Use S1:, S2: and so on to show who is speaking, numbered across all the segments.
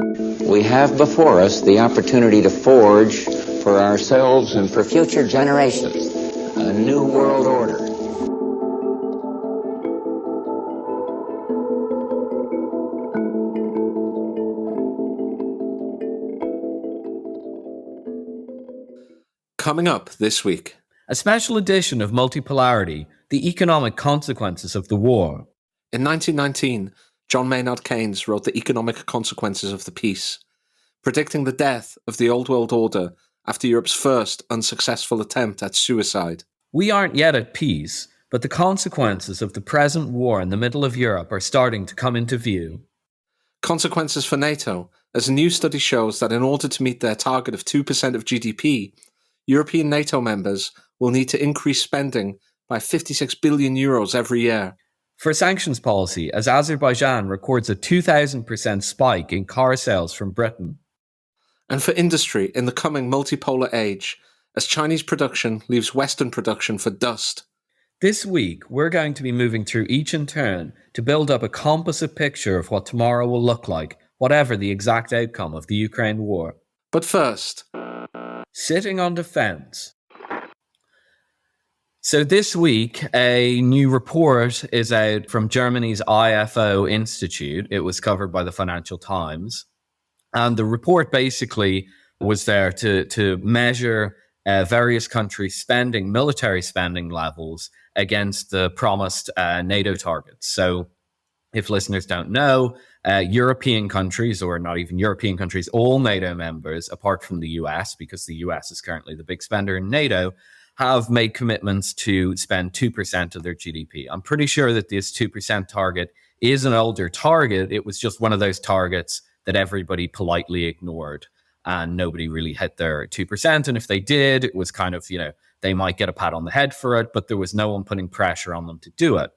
S1: We have before us the opportunity to forge for ourselves and for future generations a new world order.
S2: Coming up this week,
S3: a special edition of Multipolarity, the economic consequences of the war.
S2: In 1919, John Maynard Keynes wrote The Economic Consequences of the Peace, predicting the death of the old world order after Europe's first unsuccessful attempt at suicide.
S3: We aren't yet at peace, but the consequences of the present war in the middle of Europe are starting to come into view.
S2: Consequences for Nato, as a new study shows that in order to meet their target of 2% of GDP, European NATO members will need to increase spending by 56 billion euros every year.
S3: For sanctions policy, as Azerbaijan records a 2,000% spike in car sales from Britain.
S2: And for industry in the coming multipolar age, as Chinese production leaves Western production for dust.
S3: This week, we're going to be moving through each in turn to build up a composite picture of what tomorrow will look like, whatever the exact outcome of the Ukraine war.
S2: But first,
S3: sitting on defense. So this week, a new report is out from Germany's IFO Institute. It was covered by the Financial Times. And the report basically was there to measure various countries' spending, military spending levels against the promised NATO targets. So if listeners don't know, European countries, or not even European countries, all NATO members, apart from the US, because the US is currently the big spender in NATO, have made commitments to spend 2% of their GDP. I'm pretty sure that this 2% target is an older target. It was just one of those targets that everybody politely ignored, and nobody really hit their 2%. And if they did, it was kind of, they might get a pat on the head for it, but there was no one putting pressure on them to do it.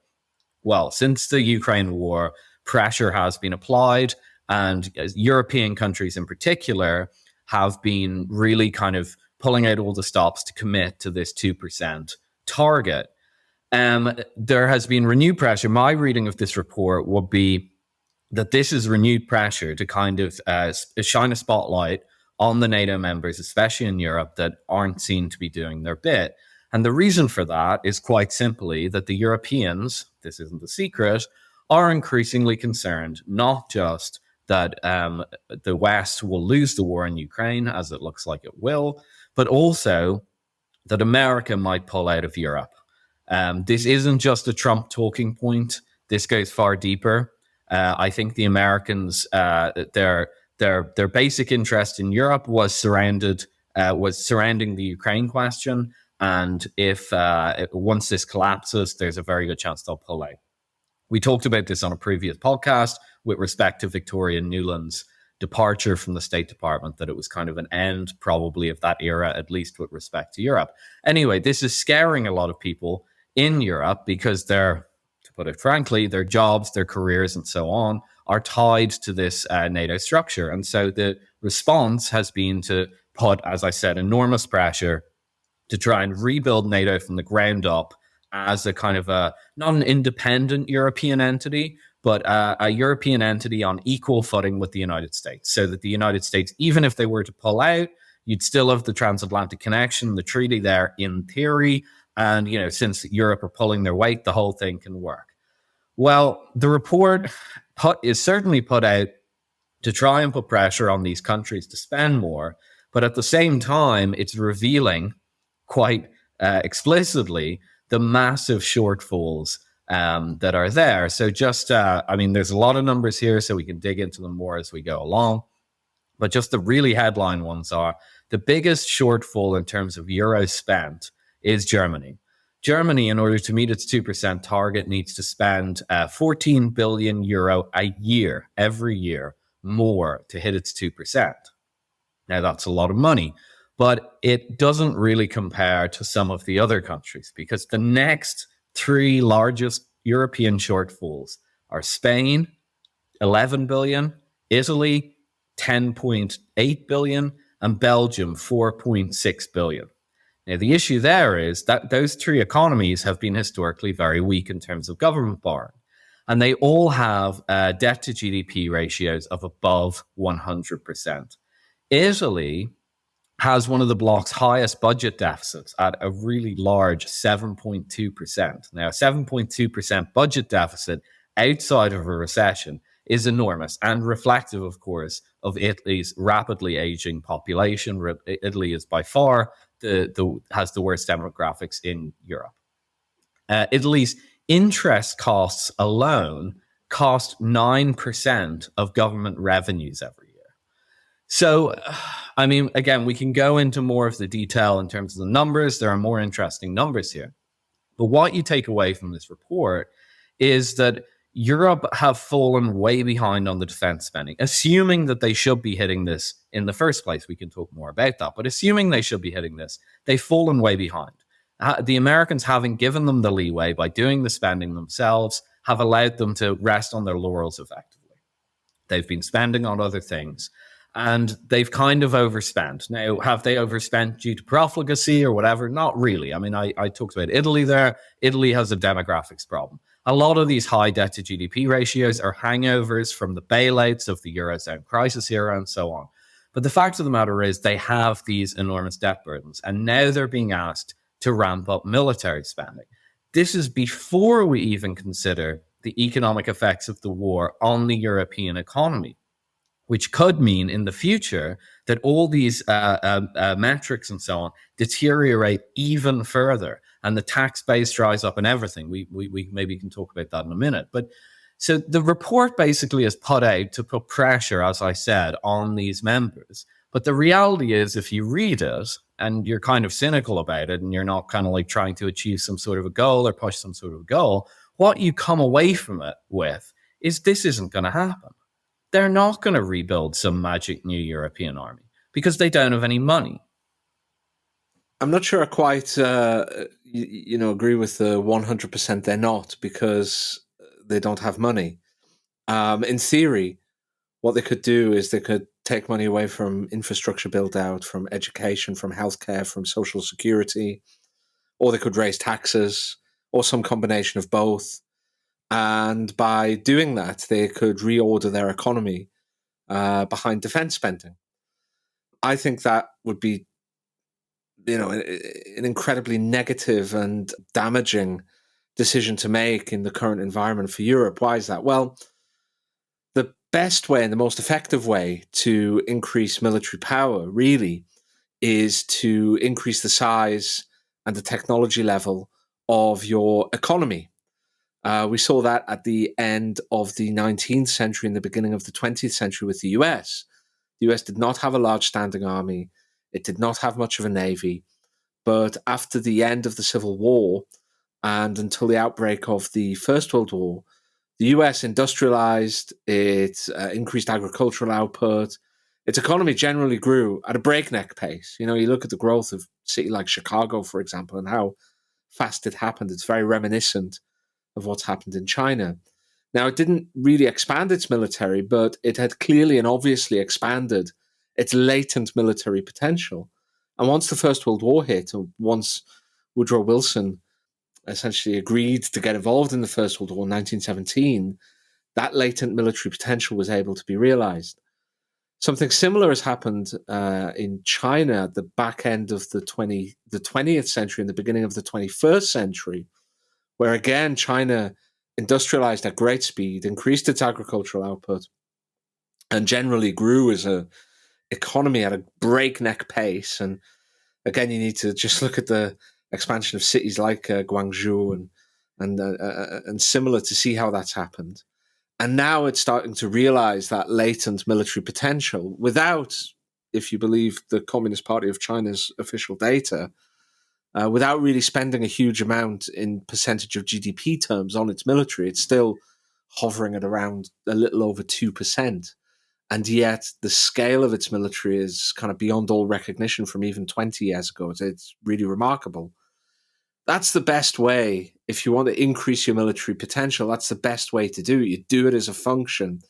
S3: Well, since the Ukraine war, pressure has been applied, and European countries in particular have been really kind of pulling out all the stops to commit to this 2% target. There has been renewed pressure. My reading of this report would be that this is renewed pressure to kind of shine a spotlight on the NATO members, especially in Europe, that aren't seen to be doing their bit. And the reason for that is quite simply that the Europeans, this isn't a secret, are increasingly concerned, not just that the West will lose the war in Ukraine, as it looks like it will, but also that America might pull out of Europe. This isn't just a Trump talking point. This goes far deeper. I think the Americans, their basic interest in Europe was surrounding the Ukraine question. And if once this collapses, there's a very good chance they'll pull out. We talked about this on a previous podcast with respect to Victoria Nuland's departure from the State Department, that it was kind of an end probably of that era, at least with respect to Europe. Anyway, this is scaring a lot of people in Europe because to put it frankly, their jobs, their careers, and so on are tied to this NATO structure. And so the response has been to put, as I said, enormous pressure to try and rebuild NATO from the ground up as a kind of not an independent European entity, but a European entity on equal footing with the United States, so that the United States, even if they were to pull out, you'd still have the transatlantic connection, the treaty there in theory. And, since Europe are pulling their weight, the whole thing can work. Well, the report is certainly put out to try and put pressure on these countries to spend more. But at the same time, it's revealing quite explicitly the massive shortfalls that are there. So just, there's a lot of numbers here, so we can dig into them more as we go along. But just the really headline ones are the biggest shortfall in terms of euros spent is Germany. Germany, in order to meet its 2% target, needs to spend 14 billion euro a year, every year, more to hit its 2%. Now, that's a lot of money, but it doesn't really compare to some of the other countries, because the next three largest European shortfalls are Spain, 11 billion, Italy, 10.8 billion, and Belgium, 4.6 billion. Now, the issue there is that those three economies have been historically very weak in terms of government borrowing. And they all have debt to GDP ratios of above 100%. Italy has one of the bloc's highest budget deficits at a really large 7.2%. Now, a 7.2% budget deficit outside of a recession is enormous and reflective, of course, of Italy's rapidly aging population. Italy is by far has the worst demographics in Europe. Italy's interest costs alone cost 9% of government revenues every year. So, I mean, again, we can go into more of the detail in terms of the numbers. There are more interesting numbers here. But what you take away from this report is that Europe have fallen way behind on the defense spending, assuming that they should be hitting this in the first place. We can talk more about that. But assuming they should be hitting this, they've fallen way behind. The Americans, having given them the leeway by doing the spending themselves, have allowed them to rest on their laurels effectively. They've been spending on other things. And they've kind of overspent. Now, have they overspent due to profligacy or whatever? Not really. I mean, I talked about Italy there. Italy has a demographics problem. A lot of these high debt to GDP ratios are hangovers from the bailouts of the Eurozone crisis era and so on. But the fact of the matter is they have these enormous debt burdens. And now they're being asked to ramp up military spending. This is before we even consider the economic effects of the war on the European economy, which could mean in the future that all these metrics and so on deteriorate even further and the tax base dries up and everything. We maybe can talk about that in a minute. But so the report basically is put out to put pressure, as I said, on these members. But the reality is, if you read it and you're kind of cynical about it and you're not kind of like trying to achieve some sort of a goal or push some sort of a goal, what you come away from it with is this isn't going to happen. They're not going to rebuild some magic new European army because they don't have any money.
S2: I'm not sure I quite, agree with the 100% they're not because they don't have money. In theory, what they could do is they could take money away from infrastructure build out, from education, from healthcare, from social security, or they could raise taxes, or some combination of both. And by doing that, they could reorder their economy behind defense spending. I think that would be, an incredibly negative and damaging decision to make in the current environment for Europe. Why is that? Well, the best way and the most effective way to increase military power really is to increase the size and the technology level of your economy. We saw that at the end of the 19th century and the beginning of the 20th century with the US. The US did not have a large standing army. It did not have much of a navy. But after the end of the Civil War and until the outbreak of the First World War, the US industrialized, it increased agricultural output. Its economy generally grew at a breakneck pace. You look at the growth of a city like Chicago, for example, and how fast it happened. It's very reminiscent of what's happened in China. Now, it didn't really expand its military, but it had clearly and obviously expanded its latent military potential. And once the First World War hit, or once Woodrow Wilson essentially agreed to get involved in the First World War in 1917, that latent military potential was able to be realized. Something similar has happened in China at the back end of the 20th century and the beginning of the 21st century, where again, China industrialized at great speed, increased its agricultural output, and generally grew as an economy at a breakneck pace. And again, you need to just look at the expansion of cities like Guangzhou and similar to see how that's happened. And now it's starting to realize that latent military potential without, if you believe the Communist Party of China's official data, without really spending a huge amount in percentage of GDP terms on its military. It's still hovering at around a little over 2%. And yet the scale of its military is kind of beyond all recognition from even 20 years ago. It's really remarkable. That's the best way. If you want to increase your military potential, that's the best way to do it. You do it as a function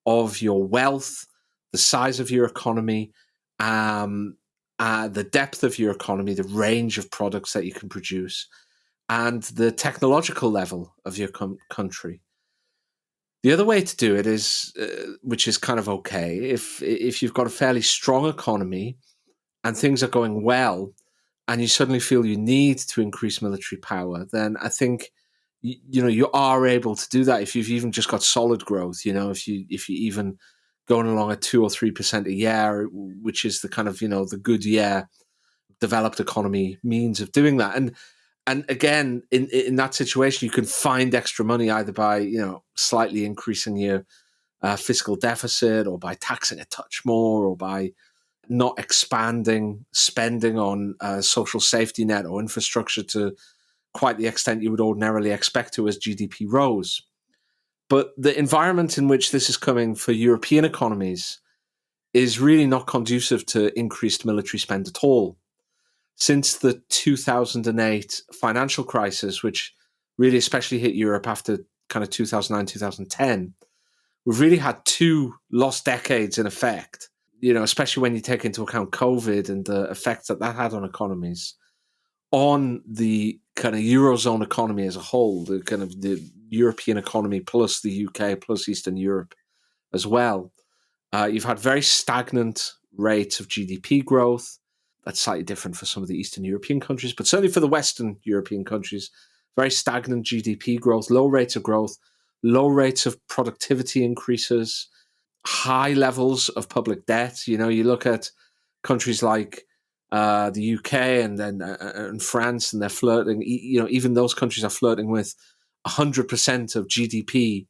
S2: of your wealth, the size of your economy, the depth of your economy, the range of products that you can produce, and the technological level of your country. The other way to do it is, which is kind of okay, if you've got a fairly strong economy and things are going well, and you suddenly feel you need to increase military power, then I think you are able to do that if you've even just got solid growth. If you even going along at 2 or 3% a year, which is the kind of the good year developed economy means of doing that. And again, in that situation, you can find extra money either by slightly increasing your fiscal deficit, or by taxing a touch more, or by not expanding spending on social safety net or infrastructure to quite the extent you would ordinarily expect to as GDP rose. But the environment in which this is coming for European economies is really not conducive to increased military spend at all. Since the 2008 financial crisis, which really especially hit Europe after kind of 2009, 2010, we've really had 2 lost decades in effect, especially when you take into account COVID and the effects that had on economies, on the kind of Eurozone economy as a whole, the kind of the European economy plus the UK plus Eastern Europe as well. You've had very stagnant rates of GDP growth. That's slightly different for some of the Eastern European countries, but certainly for the Western European countries, very stagnant GDP growth, low rates of growth, low rates of productivity increases, high levels of public debt. You look at countries like the UK and France, and they're flirting. Even those countries are flirting with 100% of GDP.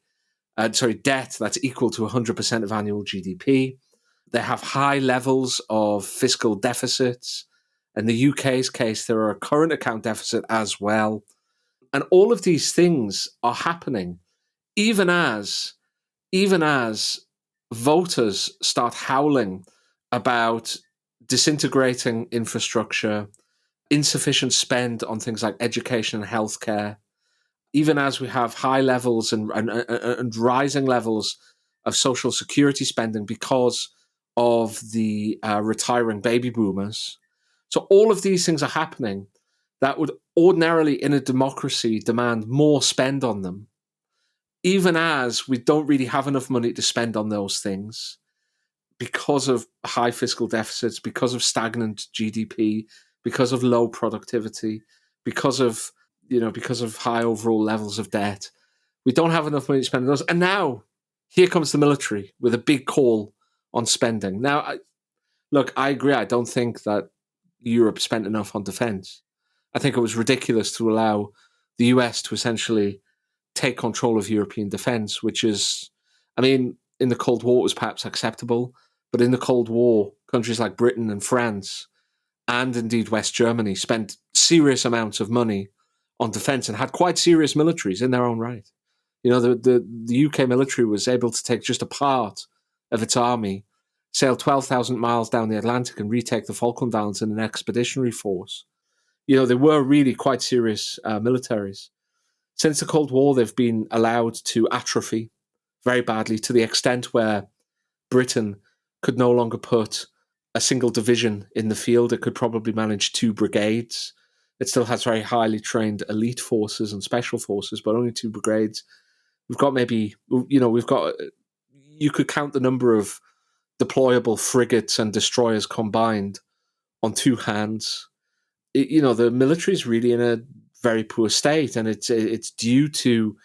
S2: Debt that's equal to 100% of annual GDP. They have high levels of fiscal deficits. In the UK's case, there are a current account deficit as well. And all of these things are happening even as voters start howling about disintegrating infrastructure, insufficient spend on things like education and healthcare, even as we have high levels and rising levels of social security spending because of the retiring baby boomers. So all of these things are happening that would ordinarily, in a democracy, demand more spend on them, even as we don't really have enough money to spend on those things because of high fiscal deficits, because of stagnant GDP, because of low productivity, because of high overall levels of debt. We don't have enough money to spend on those. And now, here comes the military with a big call on spending. Now, I agree. I don't think that Europe spent enough on defense. I think it was ridiculous to allow the US to essentially take control of European defense, which is, in the Cold War, it was perhaps acceptable. But in the Cold War, countries like Britain and France, and indeed West Germany, spent serious amounts of money on defense and had quite serious militaries in their own right. The UK military was able to take just a part of its army, sail 12,000 miles down the Atlantic and retake the Falkland Islands in an expeditionary force. They were really quite serious militaries. Since the Cold War, they've been allowed to atrophy very badly, to the extent where Britain could no longer put a single division in the field. It could probably manage 2 brigades. It still has very highly trained elite forces and special forces, but only 2 brigades. We've got you could count the number of deployable frigates and destroyers combined on 2 hands. The military is really in a very poor state, and it's due to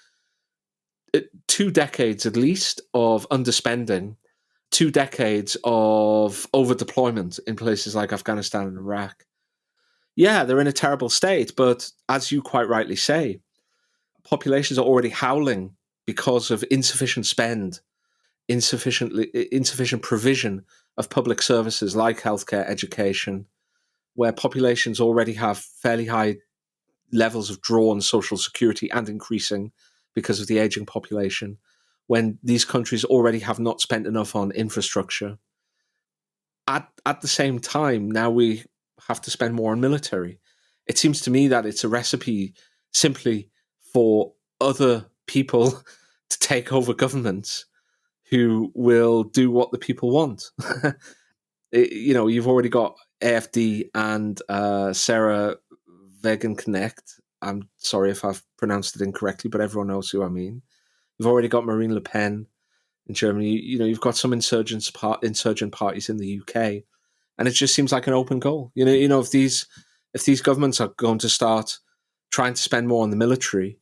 S2: 2 decades at least of underspending, 2 decades of over-deployment in places like Afghanistan and Iraq. Yeah, they're in a terrible state, but as you quite rightly say, populations are already howling because of insufficient spend, insufficient provision of public services like healthcare, education, where populations already have fairly high levels of draw on social security and increasing because of the aging population, when these countries already have not spent enough on infrastructure. At the same time, now we have to spend more on military. It seems to me that it's a recipe simply for other people to take over governments who will do what the people want. You've already got AFD and Sarah Wagenknecht. I'm sorry if I've pronounced it incorrectly, but everyone knows who I mean. You've already got Marine Le Pen in Germany. You've got some insurgent parties in the UK, and it just seems like an open goal. If these governments are going to start trying to spend more on the military,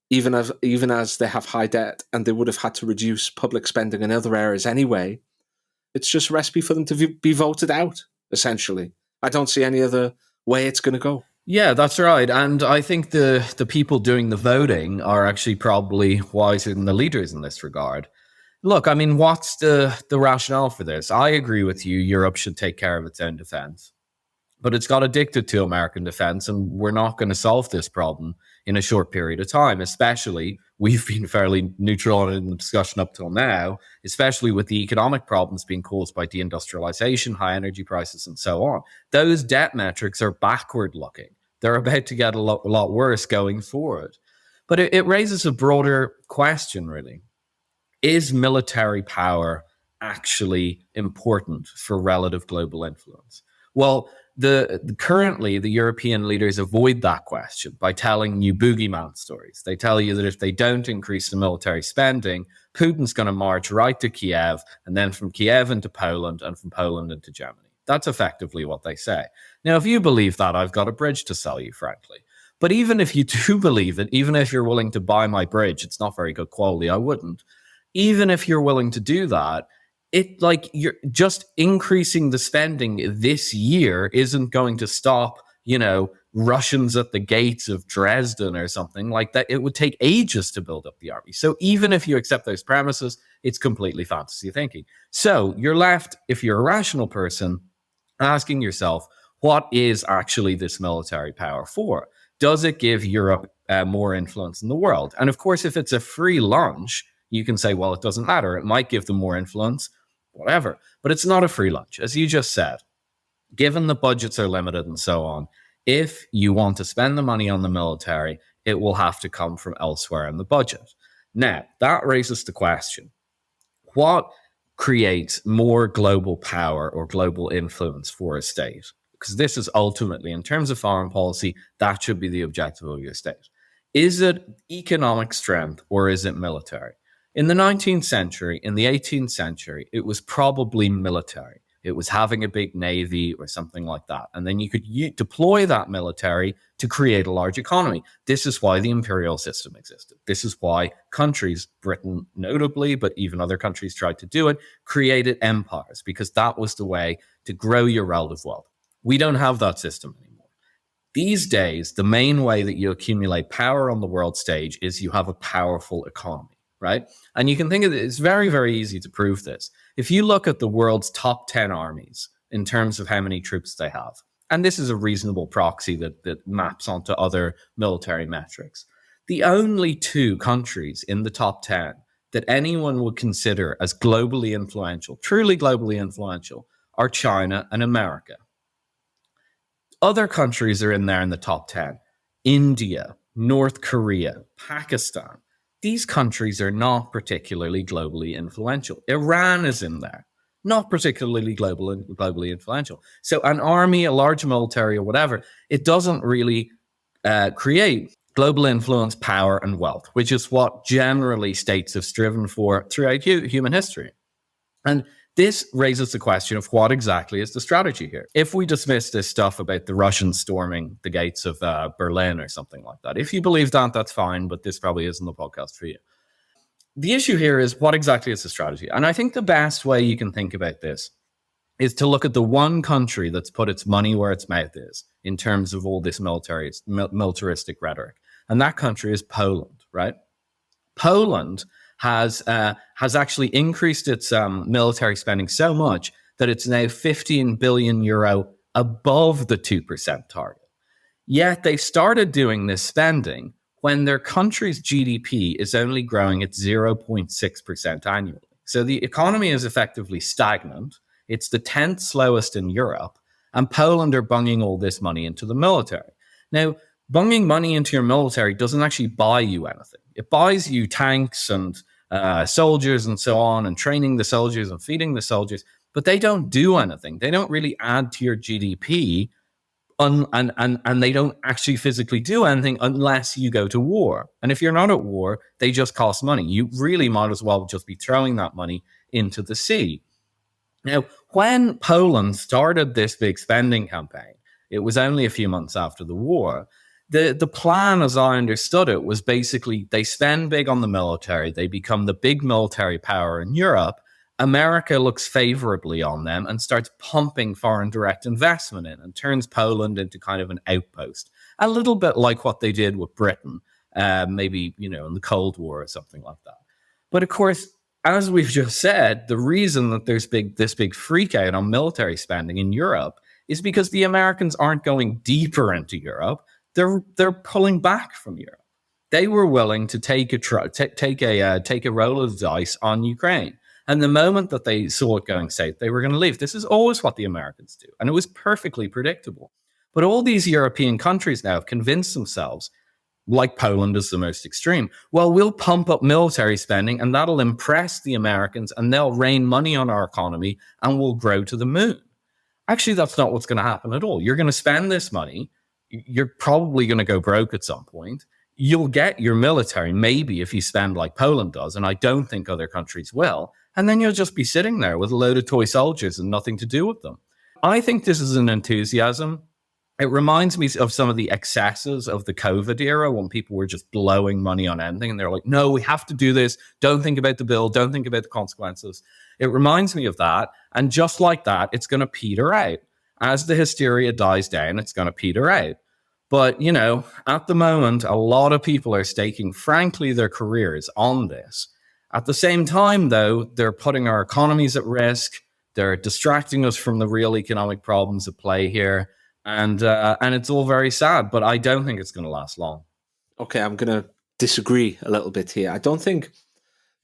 S2: even as they have high debt and they would have had to reduce public spending in other areas anyway, it's just a recipe for them to be voted out. Essentially, I don't see any other way it's going to go.
S3: Yeah, that's right. And I think the people doing the voting are actually probably wiser than the leaders in this regard. Look, I mean, what's the rationale for this? I agree with you. Europe should take care of its own defense. But it's got addicted to American defense, and we're not going to solve this problem in a short period of time, especially, we've been fairly neutral in the discussion up till now, especially with the economic problems being caused by deindustrialization, high energy prices, and so on. Those debt metrics are backward looking. They're about to get a lot worse going forward. But it raises a broader question, really. Is military power actually important for relative global influence? Well, currently the European leaders avoid that question by telling you boogeyman stories. They tell you that if they don't increase the military spending, Putin's going to march right to Kiev, and then from Kiev into Poland, and from Poland into Germany. That's effectively what they say. Now, if you believe that, I've got a bridge to sell you, frankly. But even if you do believe it, even if you're willing to buy my bridge, it's not very good quality, I wouldn't. Even if you're willing to do that, you're just increasing the spending this year isn't going to stop, Russians at the gates of Dresden or something like that. It would take ages to build up the army. So even if you accept those premises, it's completely fantasy thinking. So you're left, if you're a rational person, asking yourself, what is actually this military power for? Does it give Europe more influence in the world? And of course, if it's a free lunch, you can say, well, it doesn't matter. It might give them more influence, whatever. But it's not a free lunch. As you just said, given the budgets are limited and so on, if you want to spend the money on the military, it will have to come from elsewhere in the budget. Now, that raises the question, what creates more global power or global influence for a state? Because this is ultimately, in terms of foreign policy, that should be the objective of your state. Is it economic strength or is it military? In the 19th century, in the 18th century, it was probably military. It was having a big navy or something like that. And then you could deploy that military to create a large economy. This is why the imperial system existed. This is why countries, Britain notably, but even other countries tried to do it, created empires, because that was the way to grow your relative wealth. We don't have that system anymore. These days, the main way that you accumulate power on the world stage is you have a powerful economy. Right? And you can think of it, it's very, very easy to prove this. If you look at the world's top 10 armies in terms of how many troops they have, and this is a reasonable proxy that maps onto other military metrics, the only two countries in the top 10 that anyone would consider as globally influential, truly globally influential, are China and America. Other countries are in there in the top 10. India, North Korea, Pakistan. These countries are not particularly globally influential. Iran is in there, not particularly globally influential. So an army, a large military or whatever, it doesn't really create global influence, power, and wealth, which is what generally states have striven for throughout human history. And this raises the question of what exactly is the strategy here. If we dismiss this stuff about the Russians storming the gates of Berlin or something like that, if you believe that, that's fine, but this probably isn't the podcast for you. The issue here is what exactly is the strategy? And I think the best way you can think about this is to look at the one country that's put its money where its mouth is in terms of all this militaristic rhetoric. And that country is Poland, right? Poland has actually increased its military spending so much that it's now 15 billion euro above the 2% target. Yet they started doing this spending when their country's GDP is only growing at 0.6% annually. So the economy is effectively stagnant. It's the 10th slowest in Europe, and Poland are bunging all this money into the military. Now, bunging money into your military doesn't actually buy you anything. It buys you tanks and soldiers and so on, and training the soldiers and feeding the soldiers, but they don't do anything. They don't really add to your GDP and they don't actually physically do anything unless you go to war. And if you're not at war, they just cost money. You really might as well just be throwing that money into the sea. Now, when Poland started this big spending campaign, it was only a few months after the war. The plan, as I understood it, was basically they spend big on the military, they become the big military power in Europe. America looks favorably on them and starts pumping foreign direct investment in and turns Poland into kind of an outpost, a little bit like what they did with Britain, maybe, in the Cold War or something like that. But of course, as we've just said, the reason that there's this big freak out on military spending in Europe is because the Americans aren't going deeper into Europe. They're pulling back from Europe. They were willing to take a roll of the dice on Ukraine. And the moment that they saw it going south, they were going to leave. This is always what the Americans do. And it was perfectly predictable. But all these European countries now have convinced themselves, like Poland is the most extreme, well, we'll pump up military spending and that'll impress the Americans and they'll rain money on our economy and we'll grow to the moon. Actually, that's not what's going to happen at all. You're going to spend this money. You're probably going to go broke at some point. You'll get your military, maybe if you spend like Poland does, and I don't think other countries will. And then you'll just be sitting there with a load of toy soldiers and nothing to do with them. I think this is an enthusiasm. It reminds me of some of the excesses of the COVID era when people were just blowing money on anything. And they're like, no, we have to do this. Don't think about the bill. Don't think about the consequences. It reminds me of that. And just like that, it's going to peter out. As the hysteria dies down, it's going to peter out. But, at the moment, a lot of people are staking, frankly, their careers on this. At the same time, though, they're putting our economies at risk. They're distracting us from the real economic problems at play here. And it's all very sad, but I don't think it's going to last long.
S2: Okay, I'm going to disagree a little bit here. I don't think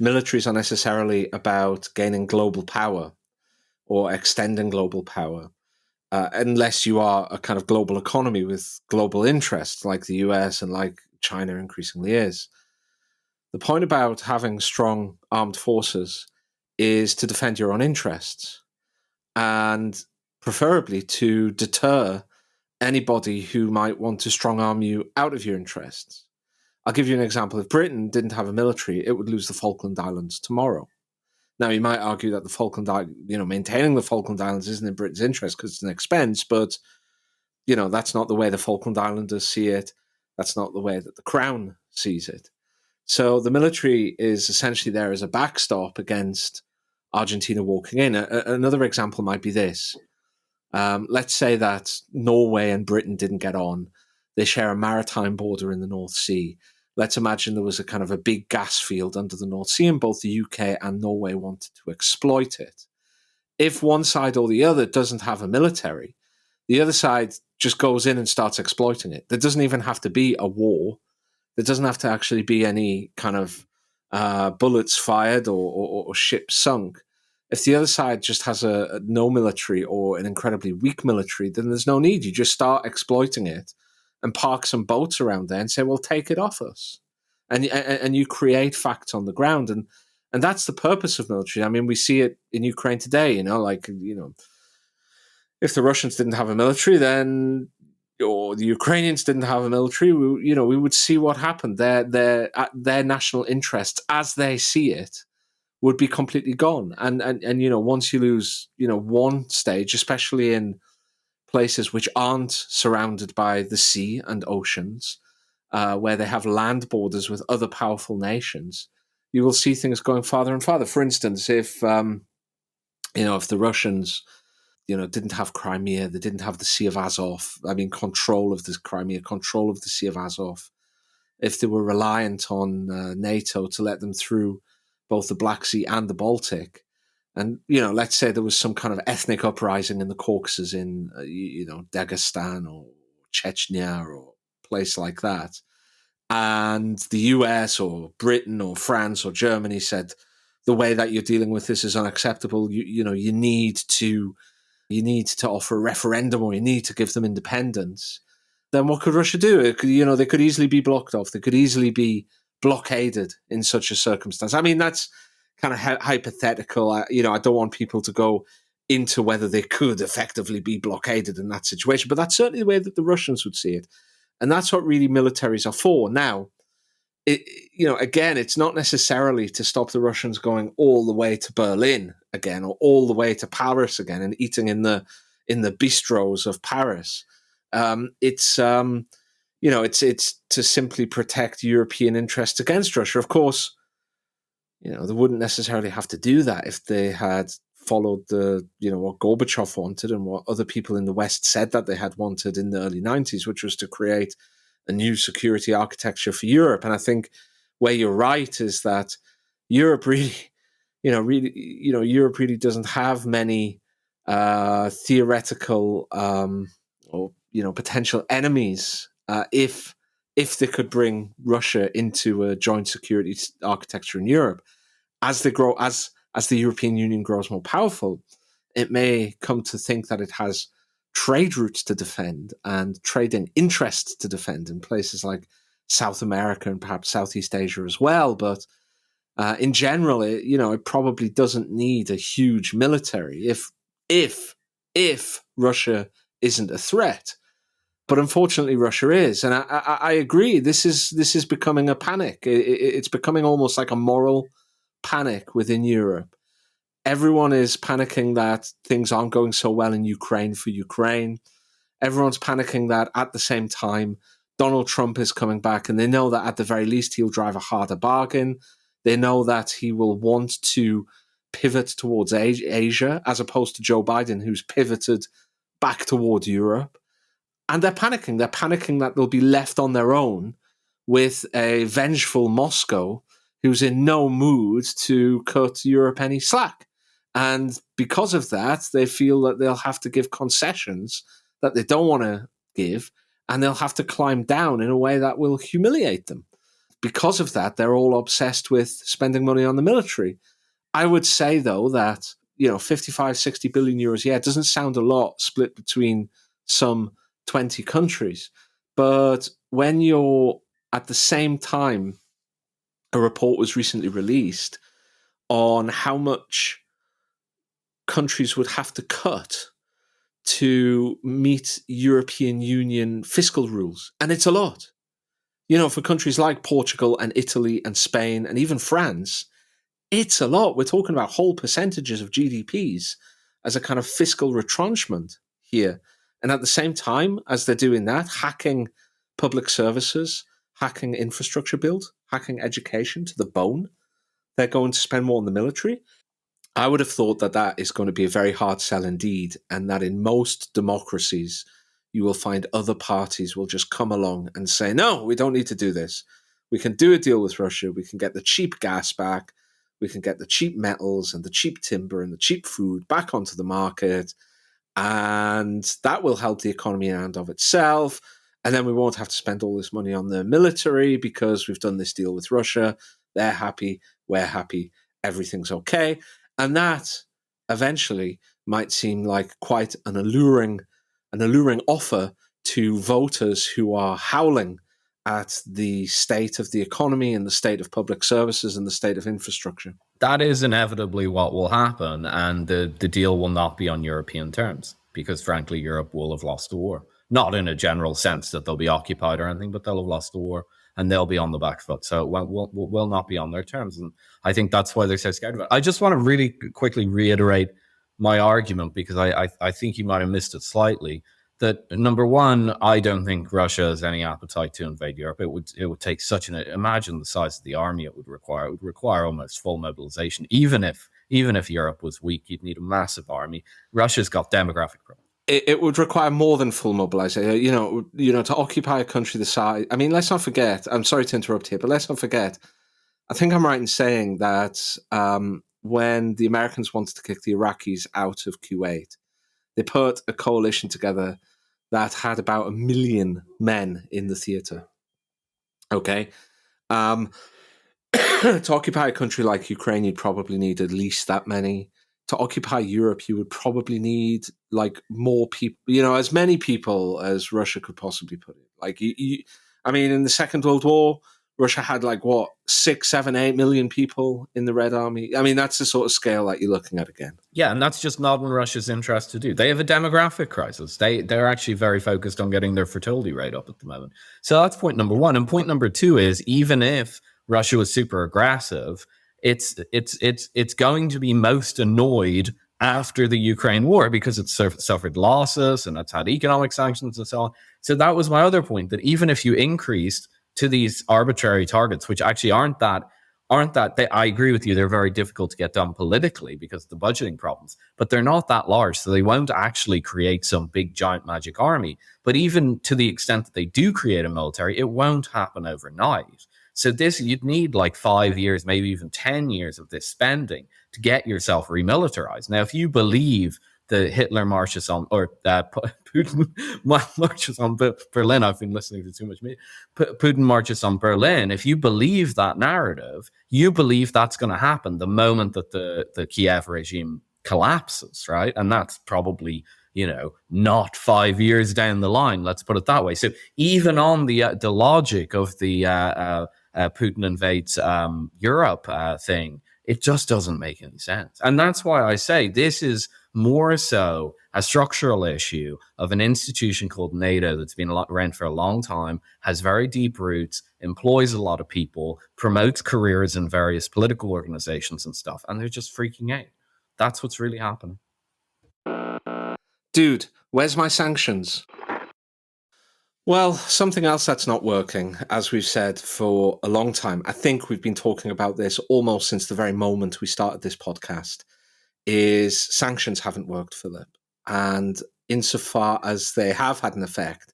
S2: militaries are necessarily about gaining global power or extending global power, unless you are a kind of global economy with global interests like the US and like China increasingly is. The point about having strong armed forces is to defend your own interests and preferably to deter anybody who might want to strong arm you out of your interests. I'll give you an example. If Britain didn't have a military, it would lose the Falkland Islands tomorrow. Now, you might argue that the Falkland, maintaining the Falkland Islands isn't in Britain's interest because it's an expense, but, that's not the way the Falkland Islanders see it. That's not the way that the Crown sees it. So the military is essentially there as a backstop against Argentina walking in. Another example might be this. Let's say that Norway and Britain didn't get on. They share a maritime border in the North Sea. Let's imagine there was a kind of a big gas field under the North Sea and both the UK and Norway wanted to exploit it. If one side or the other doesn't have a military, the other side just goes in and starts exploiting it. There doesn't even have to be a war. There doesn't have to actually be any kind of bullets fired or ships sunk. If the other side just has a no military or an incredibly weak military, then there's no need. You just start exploiting it and park some boats around there and say, well, take it off us. And you create facts on the ground. And that's the purpose of military. I mean, we see it in Ukraine today, if the Russians didn't have a military, then, or the Ukrainians didn't have a military, we would see what happened. Their national interests, as they see it, would be completely gone. And once you lose, one stage, especially in places which aren't surrounded by the sea and oceans, where they have land borders with other powerful nations, you will see things going farther and farther. For instance, if the Russians, didn't have Crimea, they didn't have the Sea of Azov, control of the Crimea, control of the Sea of Azov, if they were reliant on NATO to let them through both the Black Sea and the Baltic, and, let's say there was some kind of ethnic uprising in the Caucasus in, Dagestan or Chechnya or a place like that, and the US or Britain or France or Germany said, the way that you're dealing with this is unacceptable, you need to offer a referendum or you need to give them independence, then what could Russia do? They could easily be blocked off. They could easily be blockaded in such a circumstance. That's kind of hypothetical. I don't want people to go into whether they could effectively be blockaded in that situation. But that's certainly the way that the Russians would see it. And that's what really militaries are for. Now, again, it's not necessarily to stop the Russians going all the way to Berlin again, or all the way to Paris again and eating in the bistros of Paris. It's to simply protect European interests against Russia. Of course, they wouldn't necessarily have to do that if they had followed what Gorbachev wanted and what other people in the West said that they had wanted in the early 90s, which was to create a new security architecture for Europe. And I think where you're right is that Europe really, Europe really doesn't have many theoretical or potential enemies if they could bring Russia into a joint security architecture in Europe. As they grow, as the European Union grows more powerful, it may come to think that it has trade routes to defend and trading interests to defend in places like South America and perhaps Southeast Asia as well. But in general, it probably doesn't need a huge military if Russia isn't a threat. But unfortunately, Russia is, and I agree. This is becoming a panic. It's becoming almost like a moral panic within Europe. Everyone is panicking that things aren't going so well in Ukraine for Ukraine. Everyone's panicking that at the same time, Donald Trump is coming back, and they know that at the very least he'll drive a harder bargain. They know that he will want to pivot towards Asia, as opposed to Joe Biden, who's pivoted back toward Europe. And they're panicking. They're panicking that they'll be left on their own with a vengeful Moscow who's in no mood to cut Europe any slack. And because of that, they feel that they'll have to give concessions that they don't want to give, and they'll have to climb down in a way that will humiliate them. Because of that, they're all obsessed with spending money on the military. I would say, though, that 55, 60 billion euros, it doesn't sound a lot split between some 20 countries. But when you're at the same time, a report was recently released on how much countries would have to cut to meet European Union fiscal rules. And it's a lot. For countries like Portugal and Italy and Spain and even France, it's a lot. We're talking about whole percentages of GDPs as a kind of fiscal retrenchment here. And at the same time, as they're doing that, hacking public services, hacking infrastructure build, hacking education to the bone, they're going to spend more on the military. I would have thought that is going to be a very hard sell indeed, and that in most democracies, you will find other parties will just come along and say, no, we don't need to do this. We can do a deal with Russia. We can get the cheap gas back. We can get the cheap metals and the cheap timber and the cheap food back onto the market. And that will help the economy in and of itself. And then we won't have to spend all this money on the military because we've done this deal with Russia. They're happy. We're happy. Everything's okay. And that eventually might seem like quite an alluring offer to voters who are howling at the state of the economy and the state of public services and the state of infrastructure.
S3: That is inevitably what will happen, and the deal will not be on European terms because, frankly, Europe will have lost the war. Not in a general sense that they'll be occupied or anything, but they'll have lost the war and they'll be on the back foot. So it will not be on their terms. And I think that's why they're so scared of it. I just want to really quickly reiterate my argument because I think you might have missed it slightly. That number one, I don't think Russia has any appetite to invade Europe. It would take imagine the size of the army it would require. It would require almost full mobilization. Even if Europe was weak, you'd need a massive army. Russia's got demographic problems.
S2: It would require more than full mobilization. To occupy a country the size. I mean, let's not forget. I'm sorry to interrupt here, but let's not forget. I think I'm right in saying that when the Americans wanted to kick the Iraqis out of Kuwait, they put a coalition together that had about 1 million men in the theater. Okay. To occupy a country like Ukraine, you'd probably need at least that many. To occupy Europe, you would probably need more people, as many people as Russia could possibly put in. In the Second World War, Russia had 6, 7, 8 million people in the Red Army. I mean, that's the sort of scale that you're looking at again.
S3: Yeah, and that's just not in Russia's interest to do. They have a demographic crisis. They're actually very focused on getting their fertility rate up at the moment. So that's point number one. And point number two is, even if Russia was super aggressive, it's going to be most annoyed after the Ukraine war because it's suffered losses and it's had economic sanctions and so on. So that was my other point, that even if you increased to these arbitrary targets, which actually aren't that I agree with you, they're very difficult to get done politically because of the budgeting problems, but they're not that large, so they won't actually create some big giant magic army. But even to the extent that they do create a military, it won't happen overnight. So you'd need 5 years, maybe even 10 years of this spending to get yourself remilitarized. Now, if you believe the Hitler marches on, or Putin marches on Berlin. I've been listening to too much media. Putin marches on Berlin. If you believe that narrative, you believe that's going to happen the moment that the Kiev regime collapses, right? And that's probably, not 5 years down the line. Let's put it that way. So even on the logic of the Putin invades Europe thing, it just doesn't make any sense. And that's why I say this is more so a structural issue of an institution called Nato that's been around for a long time, has very deep roots, employs a lot of people, promotes careers in various political organizations and stuff, and they're just freaking out. That's what's really happening.
S2: Dude, where's my sanctions? Well, something else that's not working, as we've said for a long time, I think we've been talking about this almost since the very moment we started this podcast, is sanctions haven't worked, Philip. And insofar as they have had an effect,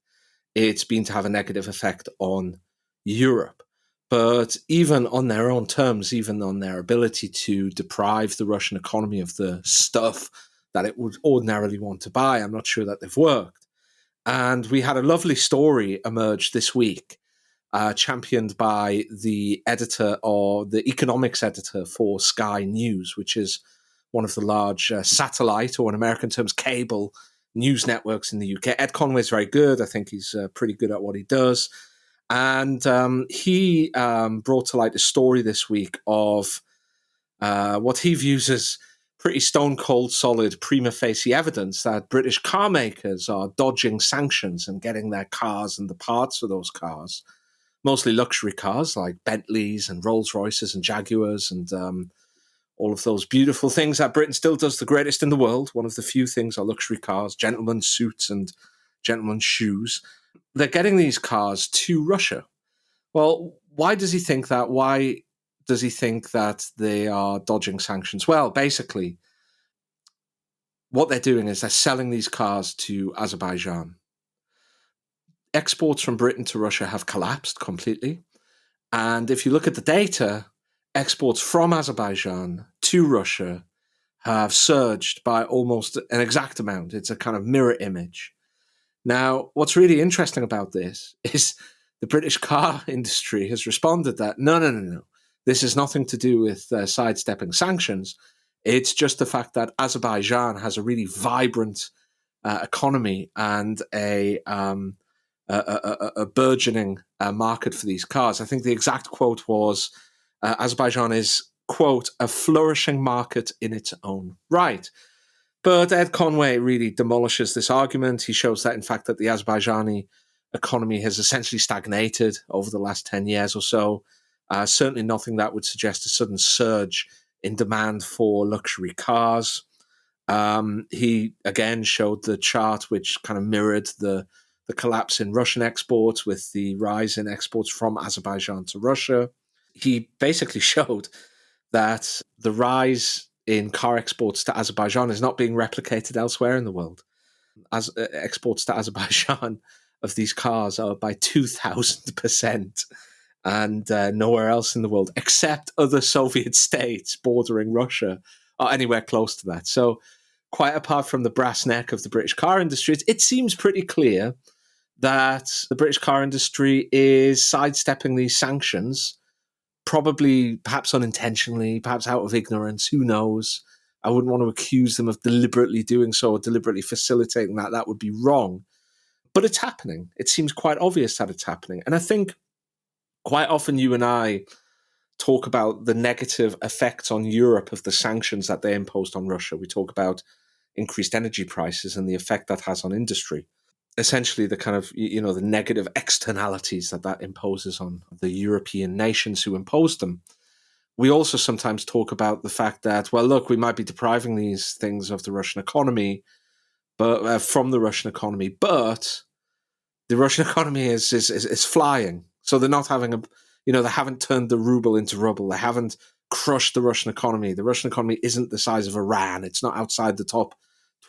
S2: it's been to have a negative effect on Europe. But even on their own terms, even on their ability to deprive the Russian economy of the stuff that it would ordinarily want to buy, I'm not sure that they've worked. And we had a lovely story emerge this week, championed by the editor, or the economics editor for Sky News, which is one of the large satellite, or in American terms, cable news networks in the UK. Ed Conway's very good. I think he's pretty good at what he does. And he brought to light a story this week of what he views as pretty stone-cold solid prima facie evidence that British car makers are dodging sanctions and getting their cars and the parts for those cars, mostly luxury cars like Bentleys and Rolls-Royces and Jaguars and all of those beautiful things that Britain still does the greatest in the world. One of the few things are luxury cars, gentlemen's suits and gentlemen's shoes. They're getting these cars to Russia. Well, why does he think that? Why does he think that they are dodging sanctions? Well, basically, what they're doing is they're selling these cars to Azerbaijan. Exports from Britain to Russia have collapsed completely. And if you look at the data, exports from Azerbaijan to Russia have surged by almost an exact amount. It's a kind of mirror image. Now, what's really interesting about this is the British car industry has responded that, no. This has nothing to do with sidestepping sanctions. It's just the fact that Azerbaijan has a really vibrant economy and a burgeoning market for these cars. I think the exact quote was, Azerbaijan is, quote, a flourishing market in its own right. But Ed Conway really demolishes this argument. He shows that, in fact, that the Azerbaijani economy has essentially stagnated over the last 10 years or so. Certainly nothing that would suggest a sudden surge in demand for luxury cars. He, again, showed the chart which kind of mirrored the collapse in Russian exports with the rise in exports from Azerbaijan to Russia. He basically showed that the rise in car exports to Azerbaijan is not being replicated elsewhere in the world. As exports to Azerbaijan of these cars are by 2,000%. And nowhere else in the world, except other Soviet states bordering Russia, are anywhere close to that. So quite apart from the brass neck of the British car industry, it seems pretty clear that the British car industry is sidestepping these sanctions, probably, perhaps unintentionally, perhaps out of ignorance, who knows. I wouldn't want to accuse them of deliberately doing so or deliberately facilitating that. That would be wrong. But it's happening. It seems quite obvious that it's happening. And I think quite often you and I talk about the negative effects on Europe of the sanctions that they imposed on Russia. We talk about increased energy prices and the effect that has on industry. Essentially, the kind of, the negative externalities that imposes on the European nations who imposed them. We also sometimes talk about the fact that, well, look, we might be depriving these things of the Russian economy, but from the Russian economy, but the Russian economy is flying. So they're not having they haven't turned the ruble into rubble. They haven't crushed the Russian economy. The Russian economy isn't the size of Iran. It's not outside the top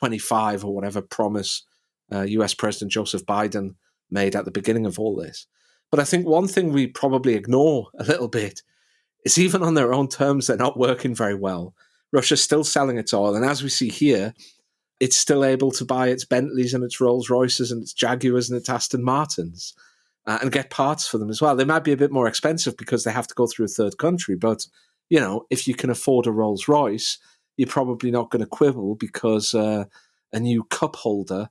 S2: 25 or whatever promise US President Joseph Biden made at the beginning of all this. But I think one thing we probably ignore a little bit is even on their own terms, they're not working very well. Russia's still selling its oil. And as we see here, it's still able to buy its Bentleys and its Rolls Royces and its Jaguars and its Aston Martins and get parts for them as well. They might be a bit more expensive because they have to go through a third country. But, if you can afford a Rolls Royce, you're probably not going to quibble because a new cup holder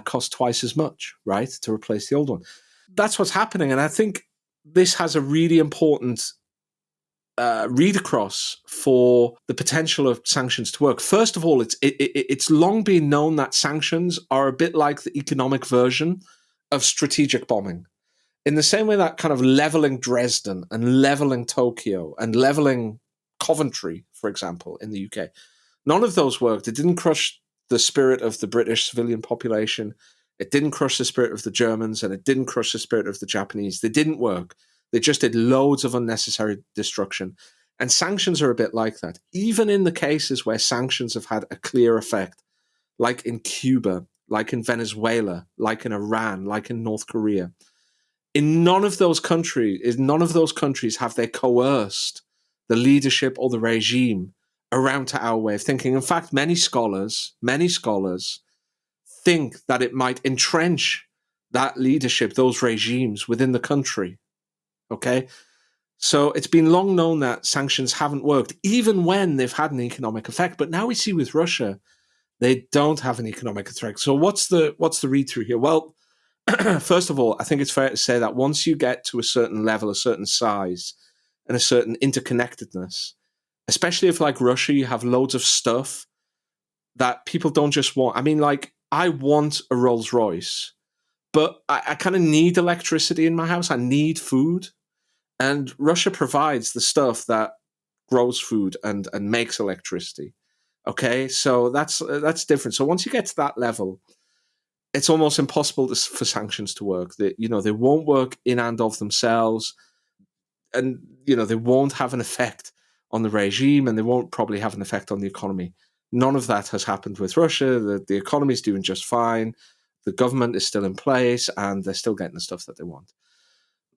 S2: costs twice as much, right, to replace the old one. That's what's happening. And I think this has a really important read across for the potential of sanctions to work. First of all, it's long been known that sanctions are a bit like the economic version of strategic bombing. In the same way that kind of leveling Dresden and leveling Tokyo and leveling Coventry, for example, in the UK, none of those worked. It didn't crush the spirit of the British civilian population. It didn't crush the spirit of the Germans, and it didn't crush the spirit of the Japanese. They didn't work. They just did loads of unnecessary destruction. And sanctions are a bit like that. Even in the cases where sanctions have had a clear effect, like in Cuba, like in Venezuela, like in Iran, like in North Korea, in none of those countries have they coerced the leadership or the regime around to our way of thinking. In fact, many scholars think that it might entrench that leadership, those regimes within the country. Okay? So it's been long known that sanctions haven't worked, even when they've had an economic effect. But now we see with Russia, they don't have an economic effect. So what's the read-through here? Well, first of all, I think it's fair to say that once you get to a certain level, a certain size, and a certain interconnectedness, especially if, like Russia, you have loads of stuff that people don't just want. I mean, like, I want a Rolls Royce, but I kind of need electricity in my house. I need food. And Russia provides the stuff that grows food and makes electricity. Okay, so that's different. So once you get to that level, it's almost impossible for sanctions to work. They won't work in and of themselves, and they won't have an effect on the regime, and they won't probably have an effect on the economy. None of that has happened with Russia. The economy is doing just fine. The government is still in place, and they're still getting the stuff that they want.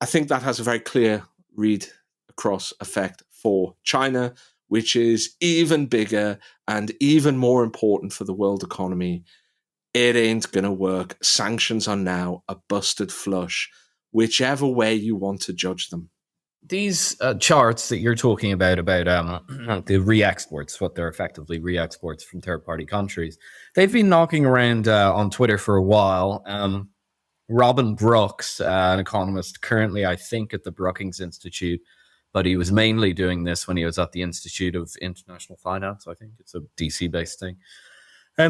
S2: I think that has a very clear read across effect for China, which is even bigger and even more important for the world economy. It ain't going to work. Sanctions are now a busted flush, whichever way you want to judge them.
S3: These charts that you're talking about the re-exports, what they're effectively re-exports from third-party countries, they've been knocking around on Twitter for a while. Robin Brooks, an economist currently, I think, at the Brookings Institute, but he was mainly doing this when he was at the Institute of International Finance. I think it's a DC-based thing.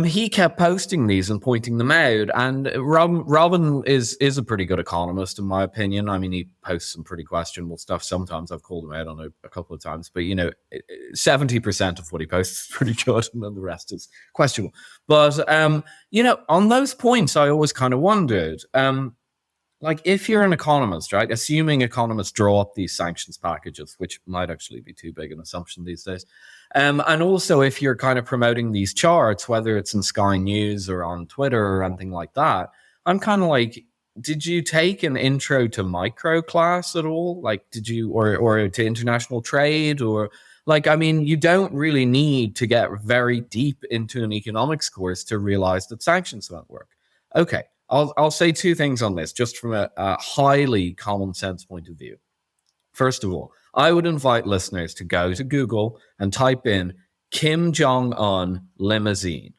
S3: He kept posting these and pointing them out. And Robin is a pretty good economist, in my opinion. I mean, he posts some pretty questionable stuff. Sometimes I've called him out on it a couple of times. But, 70% of what he posts is pretty good, and then the rest is questionable. But, on those points, I always kind of wondered, like, if you're an economist, right, assuming economists draw up these sanctions packages, which might actually be too big an assumption these days, and also if you're kind of promoting these charts, whether it's in Sky News or on Twitter or anything like that, I'm kind of like, did you take an intro to micro class at all? Like, did you, or to international trade, or like, I mean, you don't really need to get very deep into an economics course to realize that sanctions won't work. Okay. I'll say two things on this, just from a highly common sense point of view. First of all, I would invite listeners to go to Google and type in Kim Jong-un limousine.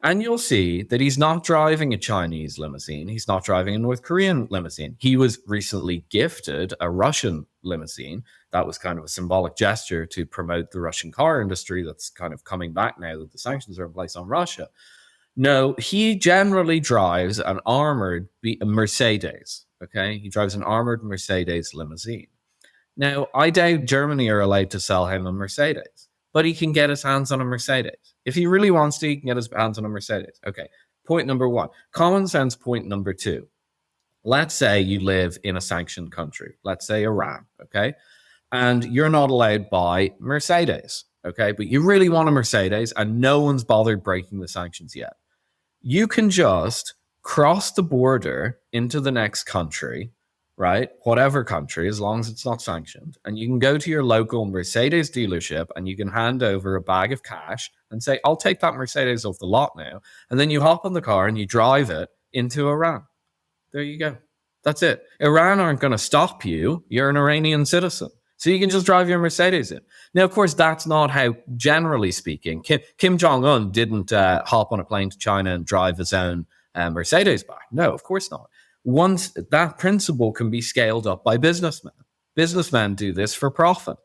S3: And you'll see that he's not driving a Chinese limousine. He's not driving a North Korean limousine. He was recently gifted a Russian limousine. That was kind of a symbolic gesture to promote the Russian car industry that's kind of coming back now that the sanctions are in place on Russia. No, he generally drives an armored Mercedes. Okay. He drives an armored Mercedes limousine. Now, I doubt Germany are allowed to sell him a Mercedes, but he can get his hands on a Mercedes. If he really wants to, he can get his hands on a Mercedes. Okay, point number one. Common sense point number two. Let's say you live in a sanctioned country, let's say Iran, okay? And you're not allowed to buy Mercedes, okay? But you really want a Mercedes and no one's bothered breaking the sanctions yet. You can just cross the border into the next country, right? Whatever country, as long as it's not sanctioned. And you can go to your local Mercedes dealership and you can hand over a bag of cash and say, I'll take that Mercedes off the lot now. And then you hop on the car and you drive it into Iran. There you go. That's it. Iran aren't going to stop you. You're an Iranian citizen. So you can just drive your Mercedes in. Now, of course, that's not how, generally speaking, Kim Jong-un didn't hop on a plane to China and drive his own Mercedes back. No, of course not. Once that principle can be scaled up by businessmen. Businessmen do this for profit.